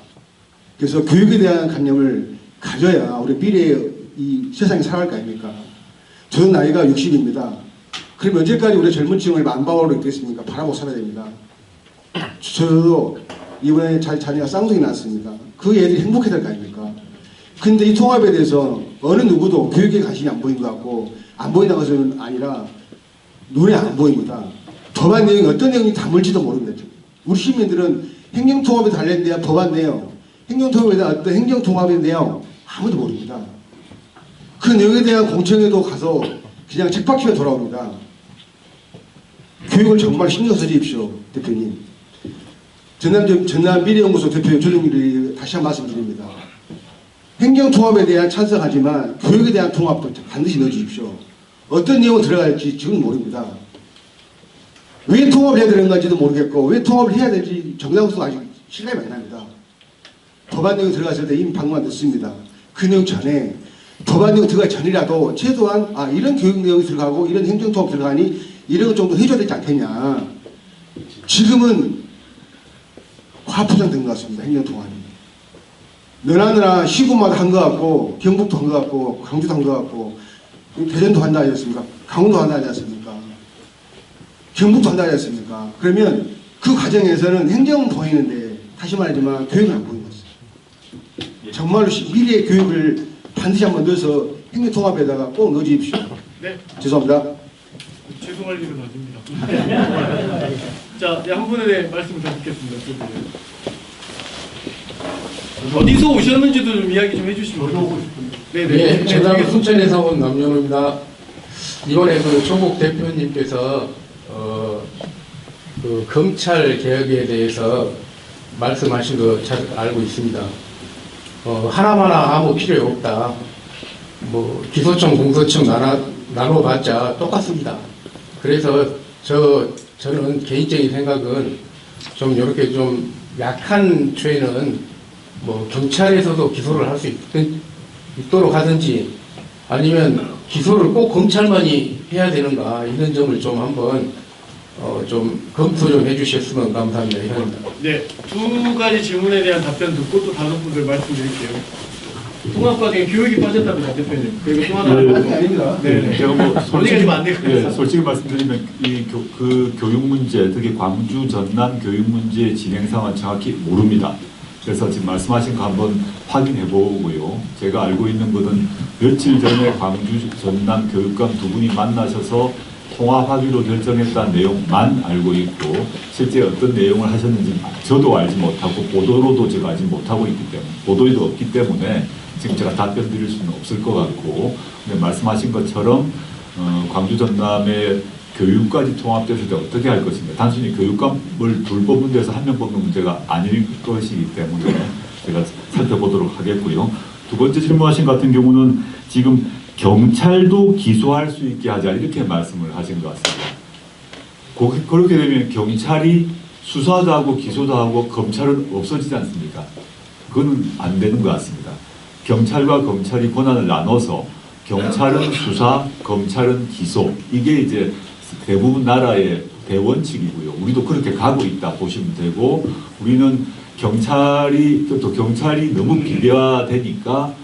그래서 교육에 대한 관념을 가져야 우리 미래의 이 세상이 살아갈 거 아닙니까? 저는 나이가 60입니다. 그럼 언제까지 우리 젊은 층을 만바오로 있겠습니까? 바라보고 살아야 됩니다. 저도 이번에 자녀가 쌍둥이 낳았습니다. 그 애들이 행복해야 될 거 아닙니까? 근데 이 통합에 대해서 어느 누구도 교육에 관심이 안 보인 것 같고, 안 보인다는 것은 아니라 눈에 안 보입니다. 법안 내용이 어떤 내용이 담을지도 모릅니다. 우리 시민들은 행정통합에 관련된 법안 내용, 행정통합에 대한 어떤 행정통합에 대한 아무도 모릅니다. 그 내용에 대한 공청회도 가서 그냥 책박히면 돌아옵니다. 교육을 정말 신경 써주십시오, 대표님. 전남 미래연구소 대표 조정일이 다시 한 번 말씀드립니다. 행정통합에 대한 찬성하지만 교육에 대한 통합도 반드시 넣어주십시오. 어떤 내용이 들어갈지 지금 모릅니다. 왜 통합을 해야 되는 건지도 모르겠고, 왜 통합을 해야 될지 정당성도 아직 신뢰가 안 납니다. 법안 내용이 들어갔을 때 이미 방만 듣습니다. 그 내용 전에, 법안 내용 들어가기 전이라도 최소한 이런 교육 내용이 들어가고 이런 행정통합 들어가니 이런 것 정도 해줘야 되지 않겠냐. 지금은 과포장된 것 같습니다. 행정통합이. 너나 시군마다 한 것 같고, 경북도 한 것 같고, 광주도 한 것 같고, 대전도 한다 하지 않습니까? 강원도 한다 하지 않습니까? 경북도 한다 하지 않습니까? 그러면 그 과정에서는 행정은 보이는데, 다시 말하지만 교육은 안 보이는 거죠. 정말로 미래의 교육을 반드시 한번 넣어서 행정통합에다가 꼭 넣어주십시오. 네. 죄송합니다. 죄송할 일은 아닙니다. 자, 한 분에 대해 말씀을 더 듣겠습니다. 어디서 오셨는지도 좀 이야기 좀 해주시면. 네, 전남 순천에서 온 남영호입니다. 이번에 그 조국 대표님께서 그 검찰 개혁에 대해서 말씀하신 거 잘 알고 있습니다. 하나마나 아무 필요 없다. 뭐 기소청, 공소청 나눠봤자 똑같습니다. 그래서 저는 개인적인 생각은 좀 이렇게 좀 약한 죄는 뭐 경찰에서도 기소를 할 수 있도록 하든지, 아니면 기소를 꼭 검찰만이 해야 되는가, 이런 점을 좀 한번 좀 검토 좀 해주셨으면 감사합니다. 이상입니다. 네, 두 가지 질문에 대한 답변 듣고 또 다른 분들 말씀드릴게요. 통합 과정에 교육이 빠졌답니다, 대표님. 그리고 또 하나 아닙니다. 네, 제가 뭐 솔직히 솔직히 말씀드리면 그 교육 문제, 특히 광주 전남 교육 문제 진행 상황 정확히 모릅니다. 그래서 지금 말씀하신 거 한번 확인해 보고요. 제가 알고 있는 것은 며칠 전에 광주 전남 교육감 두 분이 만나셔서 통합하기로 결정했다는 내용만 알고 있고, 실제 어떤 내용을 하셨는지 저도 알지 못하고 보도로도 제가 알지 못하고 있기 때문에, 보도에도 없기 때문에 지금 제가 답변 드릴 수는 없을 것 같고, 근데 말씀하신 것처럼 광주 전남의 교육까지 통합됐을 때 어떻게 할 것인가. 단순히 교육감을 둘 뽑는 데서 한 명 뽑는 문제가 아닐 것이기 때문에 제가 살펴보도록 하겠고요. 두 번째 질문하신 같은 경우는 지금 경찰도 기소할 수 있게 하자, 이렇게 말씀을 하신 것 같습니다. 그렇게 되면 경찰이 수사도 하고 기소도 하고 검찰은 없어지지 않습니까? 그거는 안 되는 것 같습니다. 경찰과 검찰이 권한을 나눠서 경찰은 수사, 검찰은 기소, 이게 이제 대부분 나라의 대원칙이고요. 우리도 그렇게 가고 있다 보시면 되고, 우리는 경찰이 너무 비대화되니까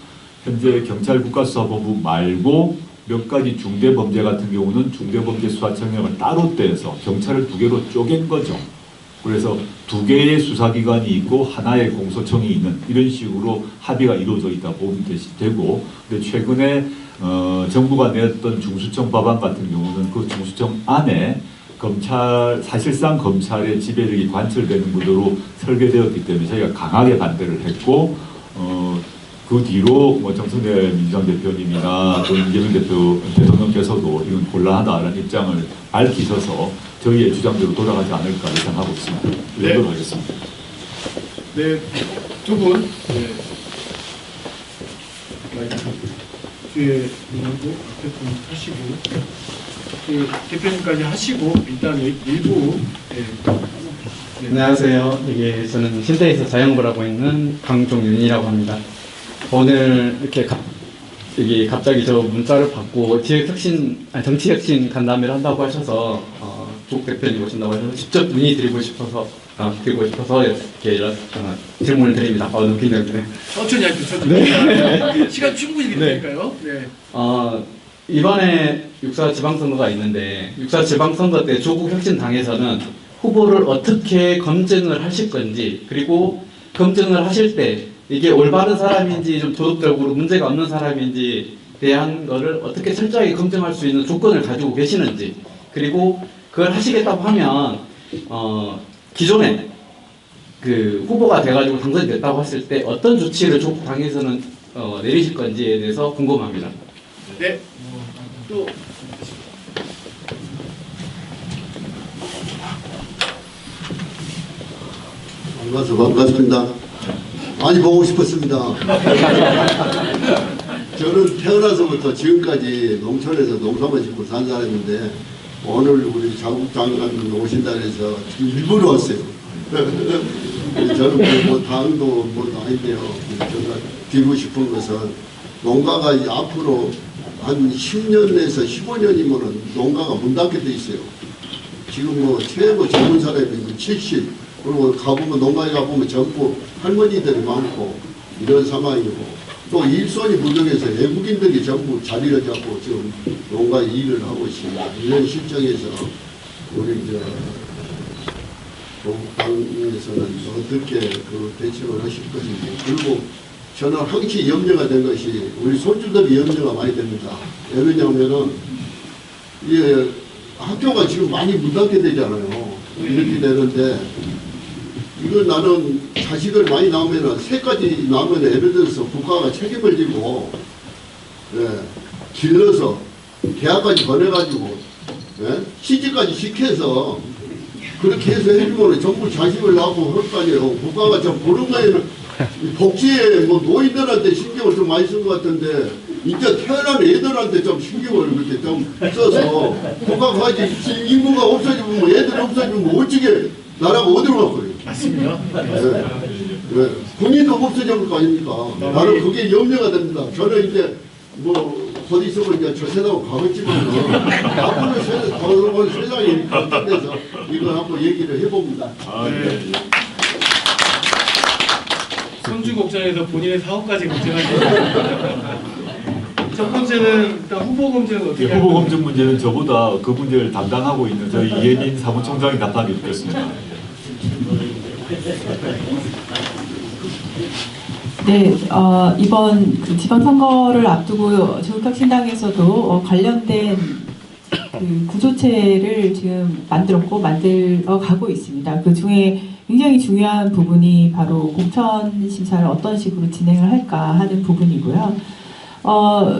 현재 경찰 국가수사본부 말고 몇 가지 중대범죄 같은 경우는 중대범죄수사청장을 따로 떼서 경찰을 두 개로 쪼갠 거죠. 그래서 두 개의 수사기관이 있고 하나의 공소청이 있는 이런 식으로 합의가 이루어져 있다 보면 되고, 근데 최근에 정부가 내었던 중수청 법안 같은 경우는 그 중수청 안에 사실상 검찰의 지배력이 관철되는 구조로 설계되었기 때문에 저희가 강하게 반대를 했고, 그 뒤로 뭐 정성래 민주당 대표님이나 또 이재명 대통령께서도 이건 곤란하다라는 입장을 밝히셔서 저희의 주장대로 돌아가지 않을까 예상하고 있습니다. 이 정도로 하겠습니다. 네, 두 분. 네. 뒤에 분하고 앞에 분 하시고, 그 대표님까지 하시고 일단 일부 안녕하세요. 이게 저는 신대에서 자영업을 하고 있는 강종윤이라고 합니다. 오늘 이렇게 여기 갑자기 저 문자를 받고 정치혁신 간담회를 한다고 하셔서 조 대표님 오신다고 하셔서 직접 문의드리고 싶어서 이렇게 질문을 드립니다. 너무 긴장되네. 천천히 하십시오. 네. 시간 충분히 드리니까요. 네. 이번에 육사 지방선거가 있는데 육사 지방선거 때 조국혁신당에서는 후보를 어떻게 검증을 하실 건지, 그리고 검증을 하실 때 이게 올바른 사람인지 좀 도덕적으로 문제가 없는 사람인지 대한 거를 어떻게 철저하게 검증할 수 있는 조건을 가지고 계시는지, 그리고 그걸 하시겠다고 하면 기존에 그 후보가 돼가지고 당선이 됐다고 했을 때 어떤 조치를 조국당에서는 내리실 건지에 대해서 궁금합니다. 네. 또 반갑습니다. 많이 보고 싶었습니다. 저는 태어나서부터 지금까지 농촌에서 농사만 짓고 산 사람인데 오늘 우리 자국 장관 오신다 해서 일부러 왔어요. 저는 뭐 당도 뭐 아닌데요. 제가 드리고 싶은 것은 농가가 앞으로 한 10년에서 15년이면은 농가가 문 닫게 돼 있어요. 지금 뭐 최고 젊은 사람이 70, 그리고 가보면 농가에 가보면 전부 할머니들이 많고 이런 상황이고, 또 일손이 부족해서 외국인들이 전부 자리를 잡고 지금 농가 일을 하고 있습니다. 이런 실정에서 우리 동국당에서는 어떻게 그 대책을 하실 것인지, 그리고 저는 항시 염려가 된 것이 우리 손주들이 염려가 많이 됩니다. 왜냐하면은 이 학교가 지금 많이 문 닫게 되잖아요. 이렇게 되는데, 이거 나는 자식을 많이 낳으면 새까지 낳으면 예를 들어서 국가가 책임을 지고 길러서 대학까지 보내가지고 취직까지 시켜서 그렇게 해서 해주면 전부 자식을 낳고 할 거 아니에요. 국가가 좀 그런 거에는 복지에 뭐 노인들한테 신경을 좀 많이 쓴 것 같은데, 이제 태어난 애들한테 좀 신경을 이렇게 좀 써서 국가가 인구가 없어지면 애들이 없어지면 어떻게 나라가 어디로 갈 거예요? 맞습니다. 네. 군인도 없어질 거 아닙니까? 나는 그게 염려가 됩니다. 저는 이제 뭐 곧 있으면 이제 저 세상으로 가겠지만 앞으로 세상이 발전돼서 이걸 한번 얘기를 해봅니다. 네. 손주 걱정에서 본인의 사업까지 걱정하시는 첫 번째는 일단 후보 검증은 어떻게 후보 검증 문제는 저보다 그 문제를 담당하고 있는 저희 이혜민 사무총장이 답변을 드리겠습니다. 네, 이번 그 지방선거를 앞두고 조국혁신당에서도 관련된 그 구조체를 지금 만들어 가고 있습니다. 그 중에 굉장히 중요한 부분이 바로 공천 심사를 어떤 식으로 진행을 할까 하는 부분이고요.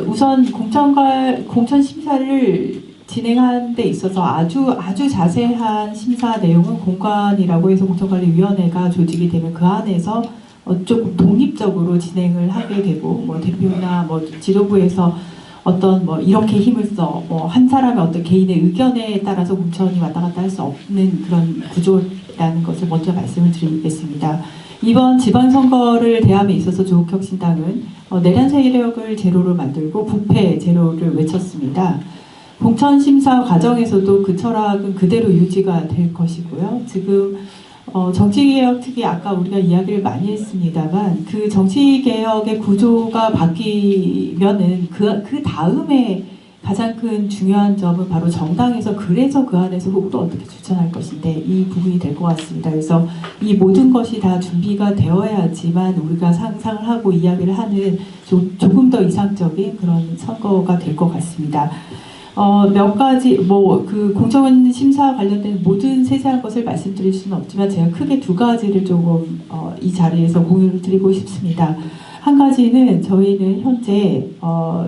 우선 공천 심사를 진행하는 데 있어서 아주 자세한 심사 내용은 공관이라고 해서 공천관리위원회가 조직이 되면 그 안에서 조금 독립적으로 진행을 하게 되고, 뭐 대표나 뭐 지도부에서 어떤 뭐 이렇게 힘을 써, 뭐 한 사람의 어떤 개인의 의견에 따라서 공천이 왔다 갔다 할 수 없는 그런 구조라는 것을 먼저 말씀을 드리겠습니다. 이번 지방선거를 대함에 있어서 조국혁신당은 내란 세력을 제로로 만들고 부패 제로를 외쳤습니다. 공천심사 과정에서도 그 철학은 그대로 유지가 될 것이고요. 지금 정치개혁 특히 아까 우리가 이야기를 많이 했습니다만, 그 정치개혁의 구조가 바뀌면은 그 다음에 가장 큰 중요한 점은 바로 정당에서 그래서 그 안에서 후보를 어떻게 추천할 것인데, 이 부분이 될 것 같습니다. 그래서 이 모든 것이 다 준비가 되어야지만 우리가 상상을 하고 이야기를 하는 조금 더 이상적인 그런 선거가 될 것 같습니다. 몇 가지 그 공천 심사 관련된 모든 세세한 것을 말씀드릴 수는 없지만 제가 크게 두 가지를 조금 이 자리에서 공유를 드리고 싶습니다. 한 가지는 저희는 현재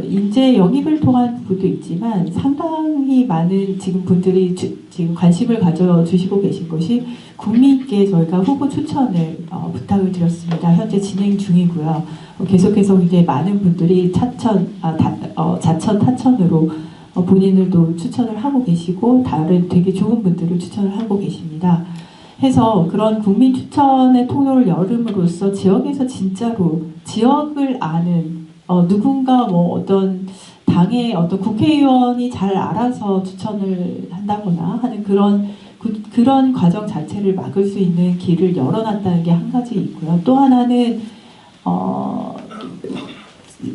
인재 영입을 통한 부분도 있지만 상당히 많은 지금 분들이 지금 관심을 가져주시고 계신 것이 국민께 저희가 후보 추천을 부탁을 드렸습니다. 현재 진행 중이고요. 계속해서 이제 많은 분들이 자천 타천으로 본인들도 추천을 하고 계시고 다른 되게 좋은 분들을 추천을 하고 계십니다. 해서 그런 국민 추천의 통로를 열음으로써 지역에서 진짜로 지역을 아는 누군가 뭐 어떤 당의 어떤 국회의원이 잘 알아서 추천을 한다거나 하는 그런 과정 자체를 막을 수 있는 길을 열어놨다는 게 한 가지 있고요. 또 하나는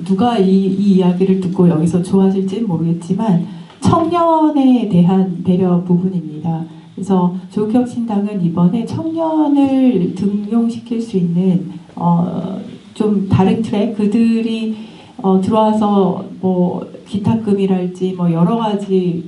누가 이 이야기를 듣고 여기서 좋아질지는 모르겠지만 청년에 대한 배려 부분입니다. 그래서 조국혁신당은 이번에 청년을 등용시킬 수 있는 좀 다른 트랙, 그들이 들어와서 뭐 기탁금이랄지 뭐 여러 가지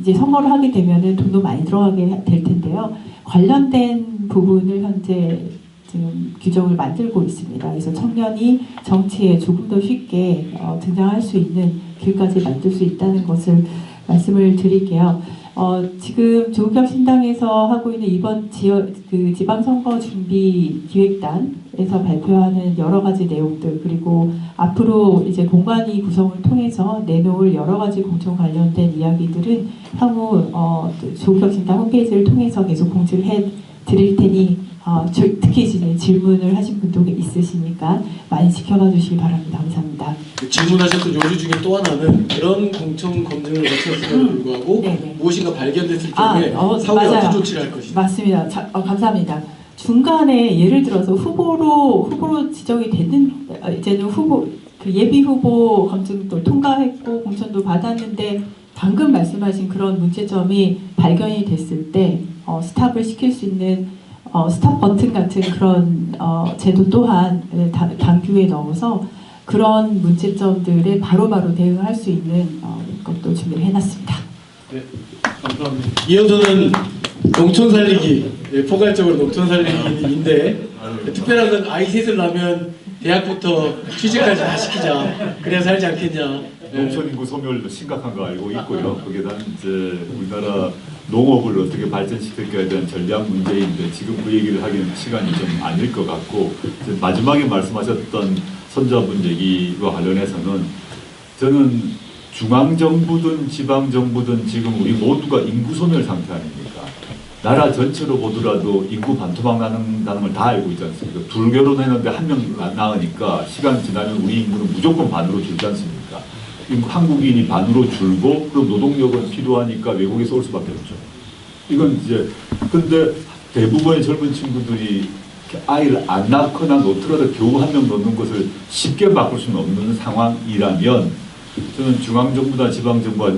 이제 선거를 하게 되면은 돈도 많이 들어가게 될 텐데요. 관련된 부분을 현재 지금 규정을 만들고 있습니다. 그래서 청년이 정치에 조금 더 쉽게 등장할 수 있는 길까지 만들 수 있다는 것을 말씀을 드릴게요. 지금 조국혁신당에서 하고 있는 이번 지방선거 준비 기획단에서 발표하는 여러 가지 내용들, 그리고 앞으로 이제 공관위 구성을 통해서 내놓을 여러 가지 공천 관련된 이야기들은 향후 조국혁신당 홈페이지를 통해서 계속 공지를 해 드릴 테니 특히 질문을 하신 분도 있으시니까 많이 지켜봐 주시기 바랍니다. 감사합니다. 질문하셨던 요지 중에 또 하나는 그런 공천 검증을 거쳤음에도 불구하고 무엇인가 발견됐을 경우에 사후에 어떤 조치를 할 것인가. 맞습니다. 감사합니다. 중간에 예를 들어서 후보로 지정이 되는 이제는 예비 후보 검증도 통과했고 공천도 받았는데 방금 말씀하신 그런 문제점이 발견이 됐을 때 스탑을 시킬 수 있는 스탑 버튼 같은 그런 제도 또한 당규에 넣어서 그런 문제점들에 바로바로 대응할 수 있는 것도 준비를 해놨습니다. 네, 감사합니다. 이어서는 농촌 살리기, 포괄적으로 농촌 살리기인데 특별한 건 아이 셋을 낳으면 대학부터 취직까지 다 시키자, 그래야 살지 않겠냐. 농촌 인구 소멸도 심각한 거 알고 있고요. 거기에 대한 이제 우리나라 농업을 어떻게 발전시킬까에 대한 전략 문제인데 지금 그 얘기를 하기는 시간이 좀 아닐 것 같고, 마지막에 말씀하셨던 선조합분 얘기와 관련해서는 저는 중앙정부든 지방정부든 지금 우리 모두가 인구 소멸 상태 아닙니까? 나라 전체로 보더라도 인구 반토막 나는다는 걸 다 알고 있지 않습니까? 불결혼했는데 한 명 낳으니까 시간 지나면 우리 인구는 무조건 반으로 줄지 않습니까? 한국인이 반으로 줄고 그럼 노동력은 필요하니까 외국에서 올 수밖에 없죠. 이건 이제 근데 대부분의 젊은 친구들이 아이를 안 낳거나 놓더라도 겨우 한 명 놓는 것을 쉽게 바꿀 수는 없는 상황이라면 저는 중앙정부나 지방정부가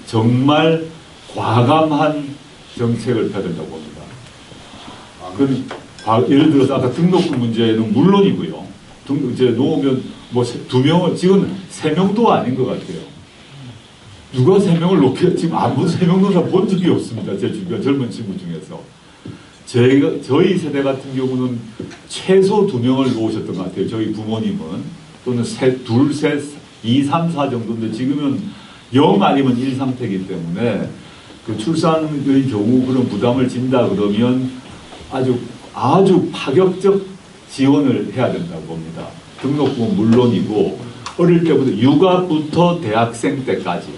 정말 과감한 정책을 펴야 된다고 봅니다. 예를 들어서 아까 등록금 문제는 물론이고요. 이제 놓으면 뭐 2명을 지금 3명도 아닌 것 같아요. 누가 3명을 놓게 지금 아무 3명 놓은 사람 본 적이 없습니다. 제 주변 젊은 친구 중에서. 저희 세대 같은 경우는 최소 2명을 놓으셨던 것 같아요. 저희 부모님은. 또는 둘, 셋, 2, 3, 4 정도인데 지금은 0 아니면 1 상태이기 때문에 그 출산의 경우 그런 부담을 진다 그러면 아주 파격적 지원을 해야 된다고 봅니다. 등록금은 물론이고 어릴 때부터 육아부터 대학생 때까지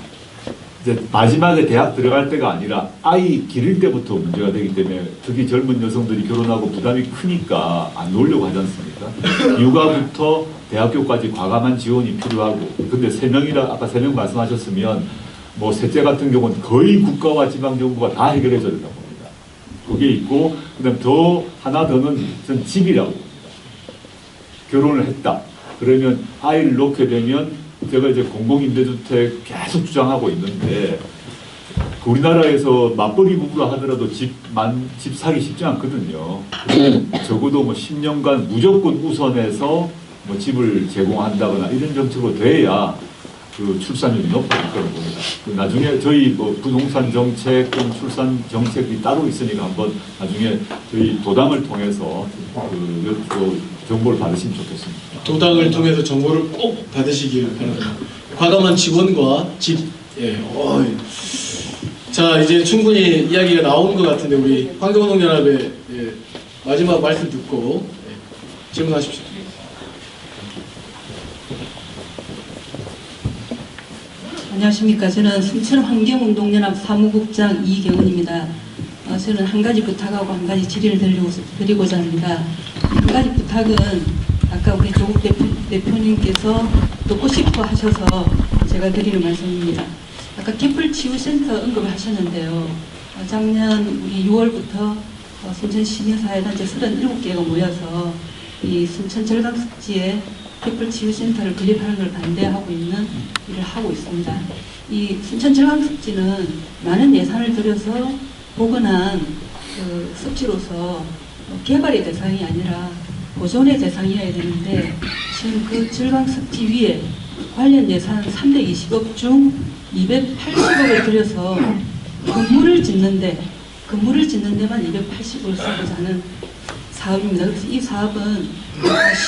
이제 마지막에 대학 들어갈 때가 아니라 아이 기를 때부터 문제가 되기 때문에 특히 젊은 여성들이 결혼하고 부담이 크니까 안 놓으려고 하지 않습니까? 육아부터 대학교까지 과감한 지원이 필요하고 근데 3명이라 아까 3명 말씀하셨으면 뭐 셋째 같은 경우는 거의 국가와 지방정부가 다 해결해 줘야 된다고 봅니다. 그게 있고 그다음 하나 더는 전 집이라고 봅니다. 결혼을 했다. 그러면 아이를 놓게 되면 제가 이제 공공임대주택 계속 주장하고 있는데 우리나라에서 맞벌이 부부라 하더라도 집 사기 쉽지 않거든요. 적어도 뭐 10년간 무조건 우선해서 뭐 집을 제공한다거나 이런 정책으로 돼야 그 출산율이 높아질 거라고 봅니다. 나중에 저희 뭐 부동산 정책, 출산 정책이 따로 있으니까 한번 나중에 저희 도당을 통해서 그 정보를 받으시면 좋겠습니다. 도당을 통해서 정보를 꼭 받으시길 바랍니다. 과감한 지원과 집. 자 이제 충분히 이야기가 나온 것 같은데 우리 환경운동연합의 마지막 말씀 듣고 질문하십시오. 안녕하십니까. 저는 순천환경운동연합 사무국장 이경은입니다. 저는 한 가지 부탁하고 한 가지 질의를 드리고자 합니다. 한 가지 부탁은 아까 우리 조국 대표님께서 듣고 싶어 하셔서 제가 드리는 말씀입니다. 아까 갯벌치유센터 언급을 하셨는데요. 작년 우리 6월부터 순천시민사회단체 37개가 모여서 이 순천 절강습지에 갯벌치유센터를 건립하는 걸 반대하고 있는 일을 하고 있습니다. 이 순천 절강습지는 많은 예산을 들여서 복원한 그 습지로서 개발의 대상이 아니라 보존의 대상이어야 되는데 지금 그 절강습지 위에 관련 예산 320억 중 280억을 들여서 건물을 짓는 데만 280억을 쓰고자 하는 사업입니다. 그래서 이 사업은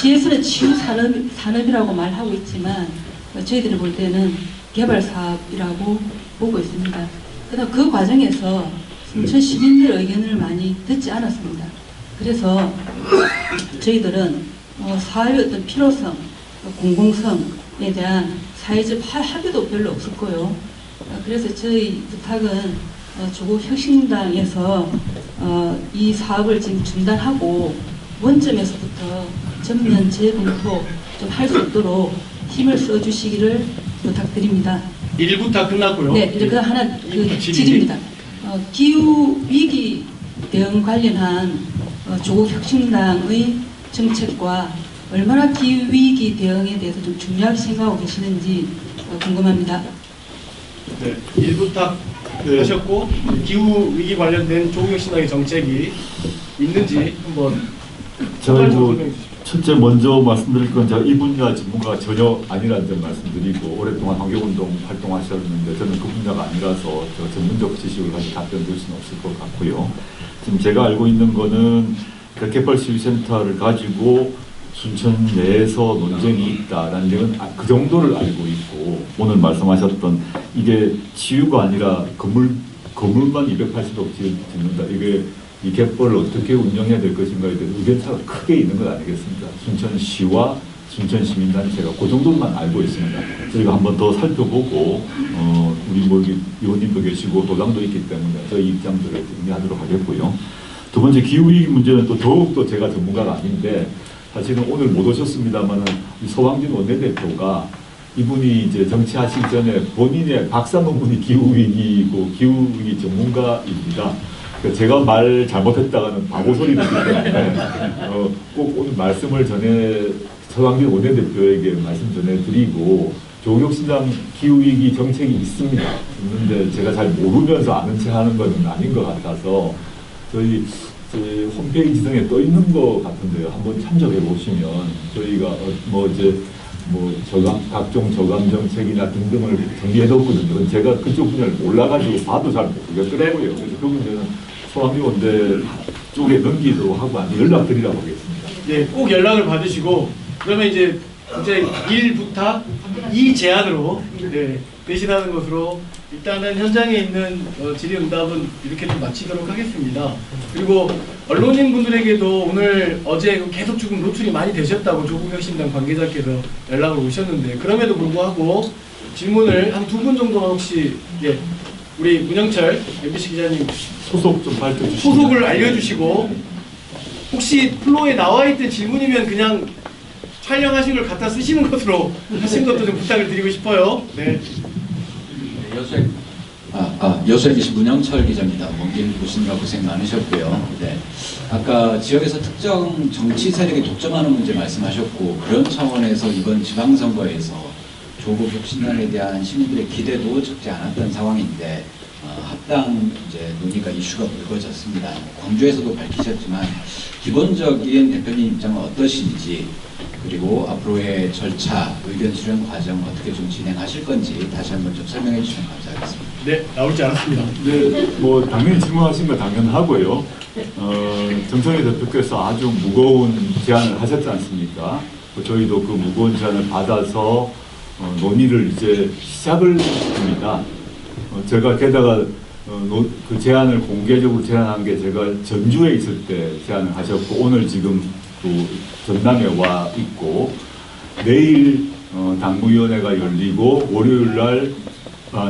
시에서는 치유 산업이라고 말하고 있지만 저희들이 볼 때는 개발 사업이라고 보고 있습니다. 그다음 그 과정에서 순천 시민들의 의견을 많이 듣지 않았습니다. 그래서 저희들은 사업의 어떤 필요성, 공공성에 대한 사회적 합의도 별로 없었고요. 그래서 저희 부탁은 조국 혁신당에서 이 사업을 지금 중단하고 원점에서부터 전면 재검토 좀 할 수 있도록 힘을 써주시기를 부탁드립니다. 1부 다 끝났고요. 네, 이제 그 하나 질입니다. 기후 위기 대응 관련한 조국 혁신당의 정책과 얼마나 기후 위기 대응에 대해서 좀 중요하게 생각하고 계시는지 궁금합니다. 네, 1부 딱 하셨고 기후 위기 관련된 조국 혁신당의 정책이 있는지 한번 첫째 먼저 말씀드릴 건 제가 이 분야 전문가가 전혀 아니라는 점 말씀드리고 오랫동안 환경운동 활동하셨는데 저는 그 분야가 아니라서 저 전문적 지식을 가지고 답변 드릴 수는 없을 것 같고요. 지금 제가 알고 있는 거는 갯벌치유센터를 가지고 순천 내에서 논쟁이 있다라는 점은 그 정도를 알고 있고 오늘 말씀하셨던 이게 치유가 아니라 건물만 280억 짓는다. 이게 이 갯벌을 어떻게 운영해야 될 것인가에 대해서 의견차가 크게 있는 것 아니겠습니까? 순천시와 순천시민단체가 그 정도만 알고 있습니다. 저희가 한번 더 살펴보고 우리 의원님도 계시고 도당도 있기 때문에 저희 입장들을 정리하도록 하겠고요. 두 번째 기후위기 문제는 또 더욱더 제가 전문가가 아닌데 사실은 오늘 못 오셨습니다만 서왕진 원내대표가 이분이 이제 정치하시기 전에 본인의 박사 논문이 기후위기고 기후위기 전문가입니다. 제가 말 잘못했다가는 바보 소리 듣기 때문에 꼭 오늘 말씀을 서왕진 원내대표에게 말씀 전해드리고 조국혁신당 기후위기 정책이 있습니다. 있는데 제가 잘 모르면서 아는 체 하는 것은 아닌 것 같아서 저희 홈페이지 등에 떠 있는 것 같은데요. 한번 참조해 보시면 저희가 각종 저감 정책이나 등등을 정리해뒀거든요. 제가 그쪽 분야를 몰라가지고 봐도 잘 모르겠더라고요. 그래서 그 문제는 소환위 원대 쪽에 넘기도록 하고 연락드리라고 하겠습니다. 네, 꼭 연락을 받으시고 그러면 이제 1부터 2 제안으로 대신하는 것으로 일단은 현장에 있는 질의응답은 이렇게 좀 마치도록 하겠습니다. 그리고 언론인 분들에게도 어제 계속 지금 노출이 많이 되셨다고 조국혁신당 관계자께서 연락을 오셨는데 그럼에도 불구하고 질문을 한 2분 정도만 혹시 우리 문영철 MBC 기자님 소속 좀 밝혀주시고 소속을 알려주시고 혹시 플로어에 나와있던 질문이면 그냥 촬영하신 걸 갖다 쓰시는 것으로 하신 것도 좀 부탁을 드리고 싶어요. 네. 여수 MBC 문영철 기자입니다. 먼 길 오시느라 고생 많으셨고요. 네. 아까 지역에서 특정 정치 세력이 독점하는 문제 말씀하셨고 그런 차원에서 이번 지방선거에서 조국 혁신당에 대한 시민들의 기대도 적지 않았던 상황인데 합당 논의가 이슈가 불거졌습니다. 광주에서도 밝히셨지만 기본적인 대표님 입장은 어떠신지 그리고 앞으로의 절차, 의견 수렴 과정 어떻게 좀 진행하실 건지 다시 한번 좀 설명해 주시면 감사하겠습니다. 네, 나올지 않았습니다. 네, 당연히 질문하신 거 당연하고요. 정청래 대표께서 아주 무거운 제안을 하셨지 않습니까? 저희도 그 무거운 제안을 받아서 논의를 이제 시작을 합니다. 제가 게다가 그 제안을 공개적으로 제안한 게 제가 전주에 있을 때 제안을 하셨고 오늘 지금 또 전남에 와 있고 내일 당무위원회가 열리고 월요일날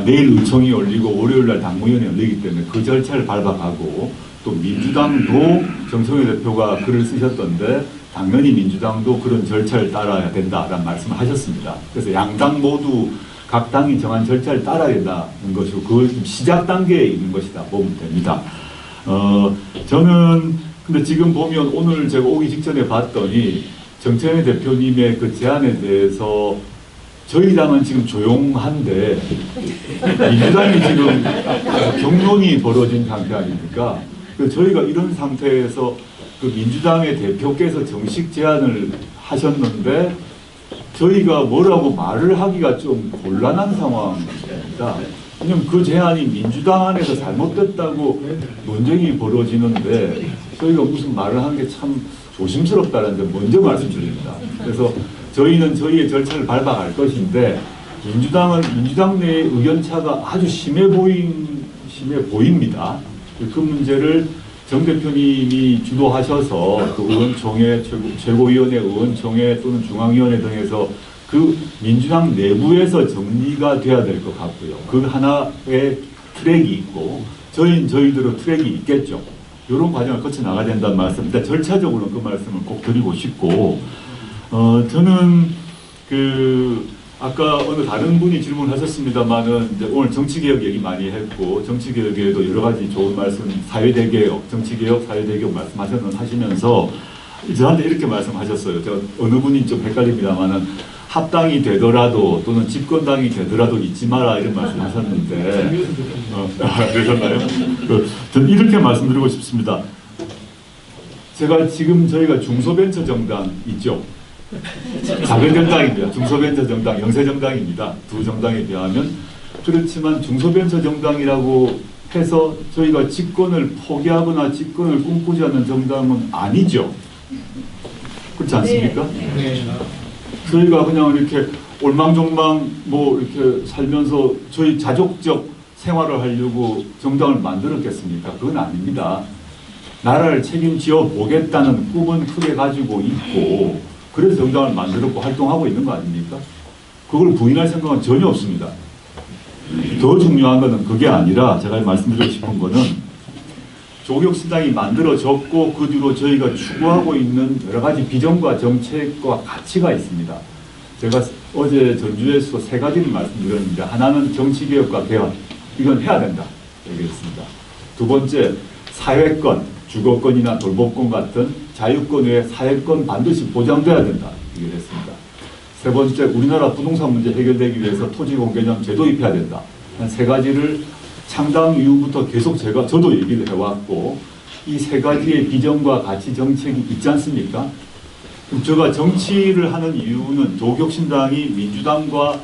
내일 의총이 열리고 월요일날 당무위원회 열리기 때문에 그 절차를 밟아가고 또 민주당도 정청래 대표가 글을 쓰셨던데 당연히 민주당도 그런 절차를 따라야 된다라는 말씀을 하셨습니다. 그래서 양당 모두 각 당이 정한 절차를 따라야 된다는 것이고 그걸 시작 단계에 있는 것이다 보면 됩니다. 저는 근데 지금 보면 오늘 제가 오기 직전에 봤더니 정청래 대표님의 그 제안에 대해서 저희 당은 지금 조용한데 민주당이 지금 경론이 벌어진 상태 아닙니까? 저희가 이런 상태에서 그 민주당의 대표께서 정식 제안을 하셨는데 저희가 뭐라고 말을 하기가 좀 곤란한 상황입니다. 왜냐면 그 제안이 민주당 안에서 잘못됐다고 논쟁이 벌어지는데 저희가 무슨 말을 하는 게 참 조심스럽다는 점 먼저 말씀드립니다. 그래서 저희는 저희의 절차를 밟아갈 것인데 민주당 내의 의견차가 아주 심해 보입니다. 그 문제를 정 대표님이 주도하셔서 그 의원총회, 최고위원회 의원총회 또는 중앙위원회 등에서 그 민주당 내부에서 정리가 돼야 될 것 같고요. 그 하나의 트랙이 있고 저희들은 트랙이 있겠죠. 이런 과정을 거쳐 나가야 된다는 말씀. 일단 절차적으로는 그 말씀을 꼭 드리고 싶고, 저는 아까 어느 다른 분이 질문하셨습니다만은 이제 오늘 정치개혁 얘기 많이 했고 정치개혁에도 여러 가지 좋은 말씀, 사회대개혁, 정치개혁, 사회대개혁 하시면서 저한테 이렇게 말씀하셨어요. 제가 어느 분이 좀 헷갈립니다만은 합당이 되더라도 또는 집권당이 되더라도 잊지 마라 이런 말씀하셨는데 그러셨나요? 저는 이렇게 말씀드리고 싶습니다. 제가 지금 저희가 중소벤처정당 있죠. 작은 정당입니다. 중소벤처정당, 영세정당입니다. 두 정당에 비하면. 그렇지만 중소벤처정당이라고 해서 저희가 집권을 포기하거나 집권을 꿈꾸지 않는 정당은 아니죠. 그렇지 않습니까? 네. 저희가 그냥 이렇게 올망졸망 이렇게 살면서 저희 자족적 생활을 하려고 정당을 만들었겠습니까? 그건 아닙니다. 나라를 책임지어 보겠다는 꿈은 크게 가지고 있고 그래서 정당을 만들었고 활동하고 있는 거 아닙니까? 그걸 부인할 생각은 전혀 없습니다. 더 중요한 것은 그게 아니라 제가 말씀드리고 싶은 거는 조국혁신당이 만들어졌고 그 뒤로 저희가 추구하고 있는 여러 가지 비전과 정책과 가치가 있습니다. 제가 어제 전주에서 3가지를 말씀드렸는데 하나는 정치개혁과 개헌, 이건 해야 된다 얘기했습니다. 두 번째, 사회권, 주거권이나 돌봄권 같은 자유권 외에 사회권 반드시 보장돼야 된다 얘기했습니다. 세 번째, 우리나라 부동산 문제 해결되기 위해서 토지공개념 제도입해야 된다. 한 3가지를 창당 이후부터 계속 저도 얘기를 해왔고 이 3가지의 비전과 가치 정책이 있지 않습니까? 그럼 제가 정치를 하는 이유는 조국혁신당이 민주당과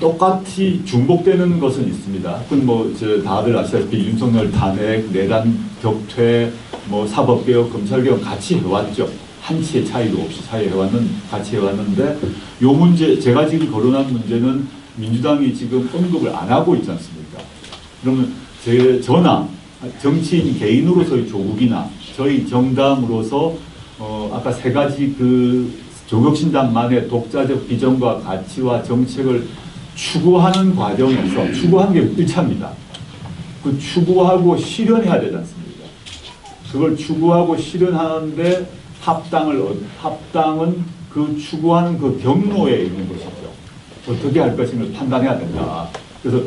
똑같이 중복되는 것은 있습니다. 그건 다들 아시다시피 윤석열 탄핵, 내란 격퇴, 사법개혁, 검찰개혁 같이 해왔죠. 한치의 차이도 없이 같이 해왔는데 요 문제, 제가 지금 거론한 문제는 민주당이 지금 언급을 안 하고 있지 않습니까? 그러면 저나 정치인 개인으로서의 조국이나 저희 정당으로서 아까 3가지 조국혁신당만의 독자적 비전과 가치와 정책을 추구하는 과정에서 추구한 게 1차입니다. 그 추구하고 실현해야 되지 않습니까? 그걸 추구하고 실현하는데 합당은 그 추구하는 그 경로에 있는 것이죠. 어떻게 할 것인가를 판단해야 된다. 그래서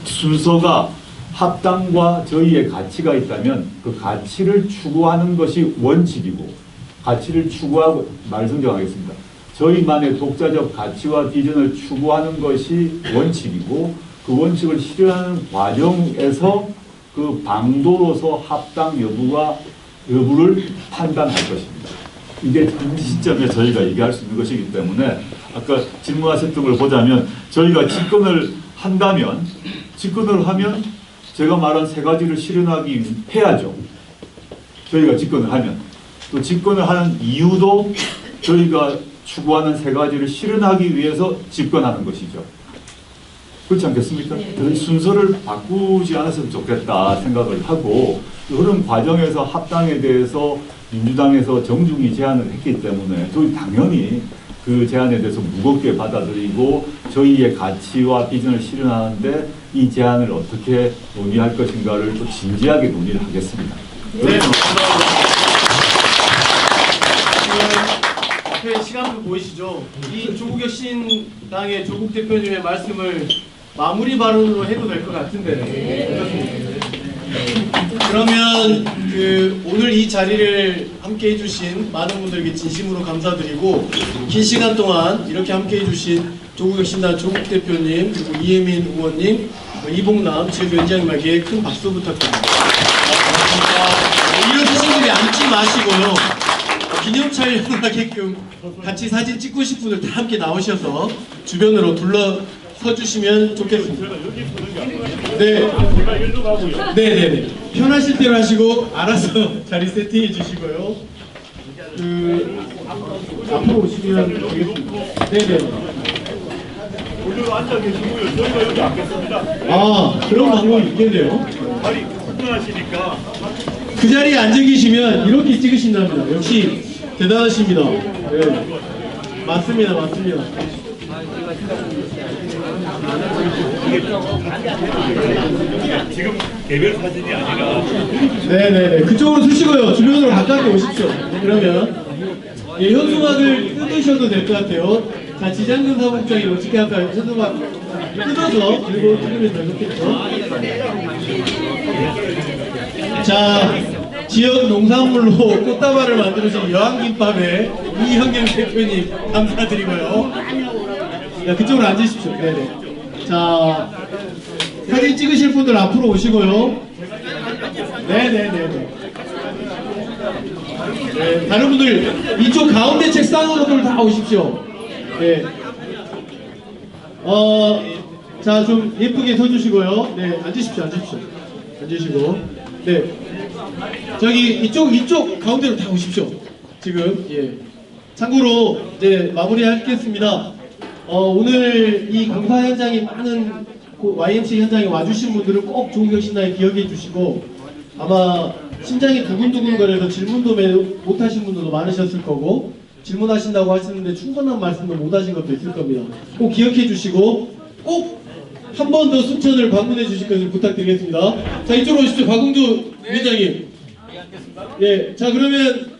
순서가 합당과 저희의 가치가 있다면 그 가치를 추구하는 것이 원칙이고 가치를 추구하고 말씀정하겠습니다. 저희만의 독자적 가치와 비전을 추구하는 것이 원칙이고 그 원칙을 실현하는 과정에서 그 방도로서 합당 여부를 판단할 것입니다. 이게 그 시점에 저희가 얘기할 수 있는 것이기 때문에 아까 질문하셨던 걸 보자면 저희가 집권을 하면 제가 말한 3가지를 실현하기 해야죠. 저희가 집권을 하면. 또 집권을 하는 이유도 저희가 추구하는 3가지를 실현하기 위해서 집권하는 것이죠. 그렇지 않겠습니까? 그래서 순서를 바꾸지 않았으면 좋겠다 생각을 하고 그런 과정에서 합당에 대해서 민주당에서 정중히 제안을 했기 때문에 저희 당연히 그 제안에 대해서 무겁게 받아들이고 저희의 가치와 비전을 실현하는데 이 제안을 어떻게 논의할 것인가를 또 진지하게 논의를 하겠습니다. 네. 앞에 시간표 보이시죠? 이 조국혁신당의 조국 대표님의 말씀을 마무리 발언으로 해도 될 것 같은데. 그러면 오늘 이 자리를 함께 해주신 많은 분들에게 진심으로 감사드리고, 긴 시간 동안 이렇게 함께 해주신 조국혁신당 조국 대표님, 그리고 이혜민 의원님, 이봉남 지역위원장님에게 큰 박수 부탁드립니다. 이런 분들이 앉지 마시고요. 기념 촬영하게끔 같이 사진 찍고 싶은 분들 다 함께 나오셔서 주변으로 둘러서 주시면 좋겠습니다. 네. 네네네. 편하실 대로 하시고 알아서 자리 세팅해 주시고요. 앞으로 오시면 되겠습니다. 네네. 오늘 앉아 계시고요. 저희가 여기 앉겠습니다. 아, 그런 방법이 있겠네요. 다리 불편하시니까. 그 자리에 앉아 계시면 이렇게 찍으신답니다. 역시 대단하십니다. 네. 맞습니다. 맞습니다. 지금 개별 사진이 아니라. 네네네. 그쪽으로 쓰시고요. 주변으로 가깝게 오십시오. 그러면 예, 현수막을 뜯으셔도 될 것 같아요. 자, 지장군 사무국장이 어떻게 할까요? 현수막 뜯어서 그리고 찍으면 잘 좋겠죠. 자, 지역 농산물로 꽃다발을 만들어준 여왕김밥의 이형경 대표님 감사드리고요. 자, 그쪽으로 앉으십시오. 네네. 자, 사진 찍으실 분들 앞으로 오시고요. 네네네네. 네, 다른 분들 이쪽 가운데 책상으로들 다 오십시오. 네. 자, 좀 예쁘게 서주시고요. 네, 앉으십시오. 앉으시고. 네. 저기 이쪽 가운데로 다 오십시오. 지금 예. 참고로 이제 마무리하겠습니다. 오늘 이 강사 현장에 많은 YMC 현장에 와주신 분들은 꼭 조국혁신당에 기억해 주시고, 아마 심장이 두근두근 거려서 질문도 못하신 분들도 많으셨을 거고, 질문하신다고 하시는데 충분한 말씀도 못하신 것도 있을 겁니다. 꼭 기억해 주시고 꼭 한 번 더 순천을 방문해 주실 것을 부탁드리겠습니다. 자, 이쪽으로 오십시오. 박웅주 위원장님. 예, 자, 그러면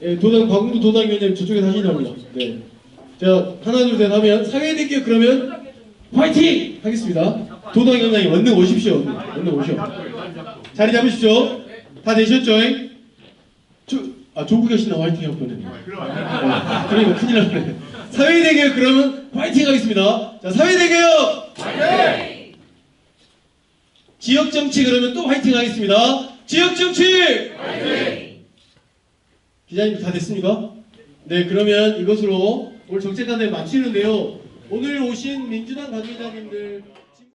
예, 박웅주 도당위원장님 저쪽에서 하시랍니다. 네. 자, 하나 둘 셋 하면 사회대기업 그러면 화이팅! 하겠습니다. 도당위원장님 얼른 오십시오. 얼른 오시오. 자리 잡으십시오. 다 되셨죠? 조국혁신당 화이팅 할 뻔했네. 그러니까 큰일 났네. 사회대기업 그러면 화이팅 하겠습니다. 자, 사회대기업 화이팅! 지역정치 그러면 또 화이팅 하겠습니다. 지역정치 화이팅! 기자님 다 됐습니까? 네, 그러면 이것으로 오늘 정책단에 마치는데요. 오늘 오신 민주당 관계자님들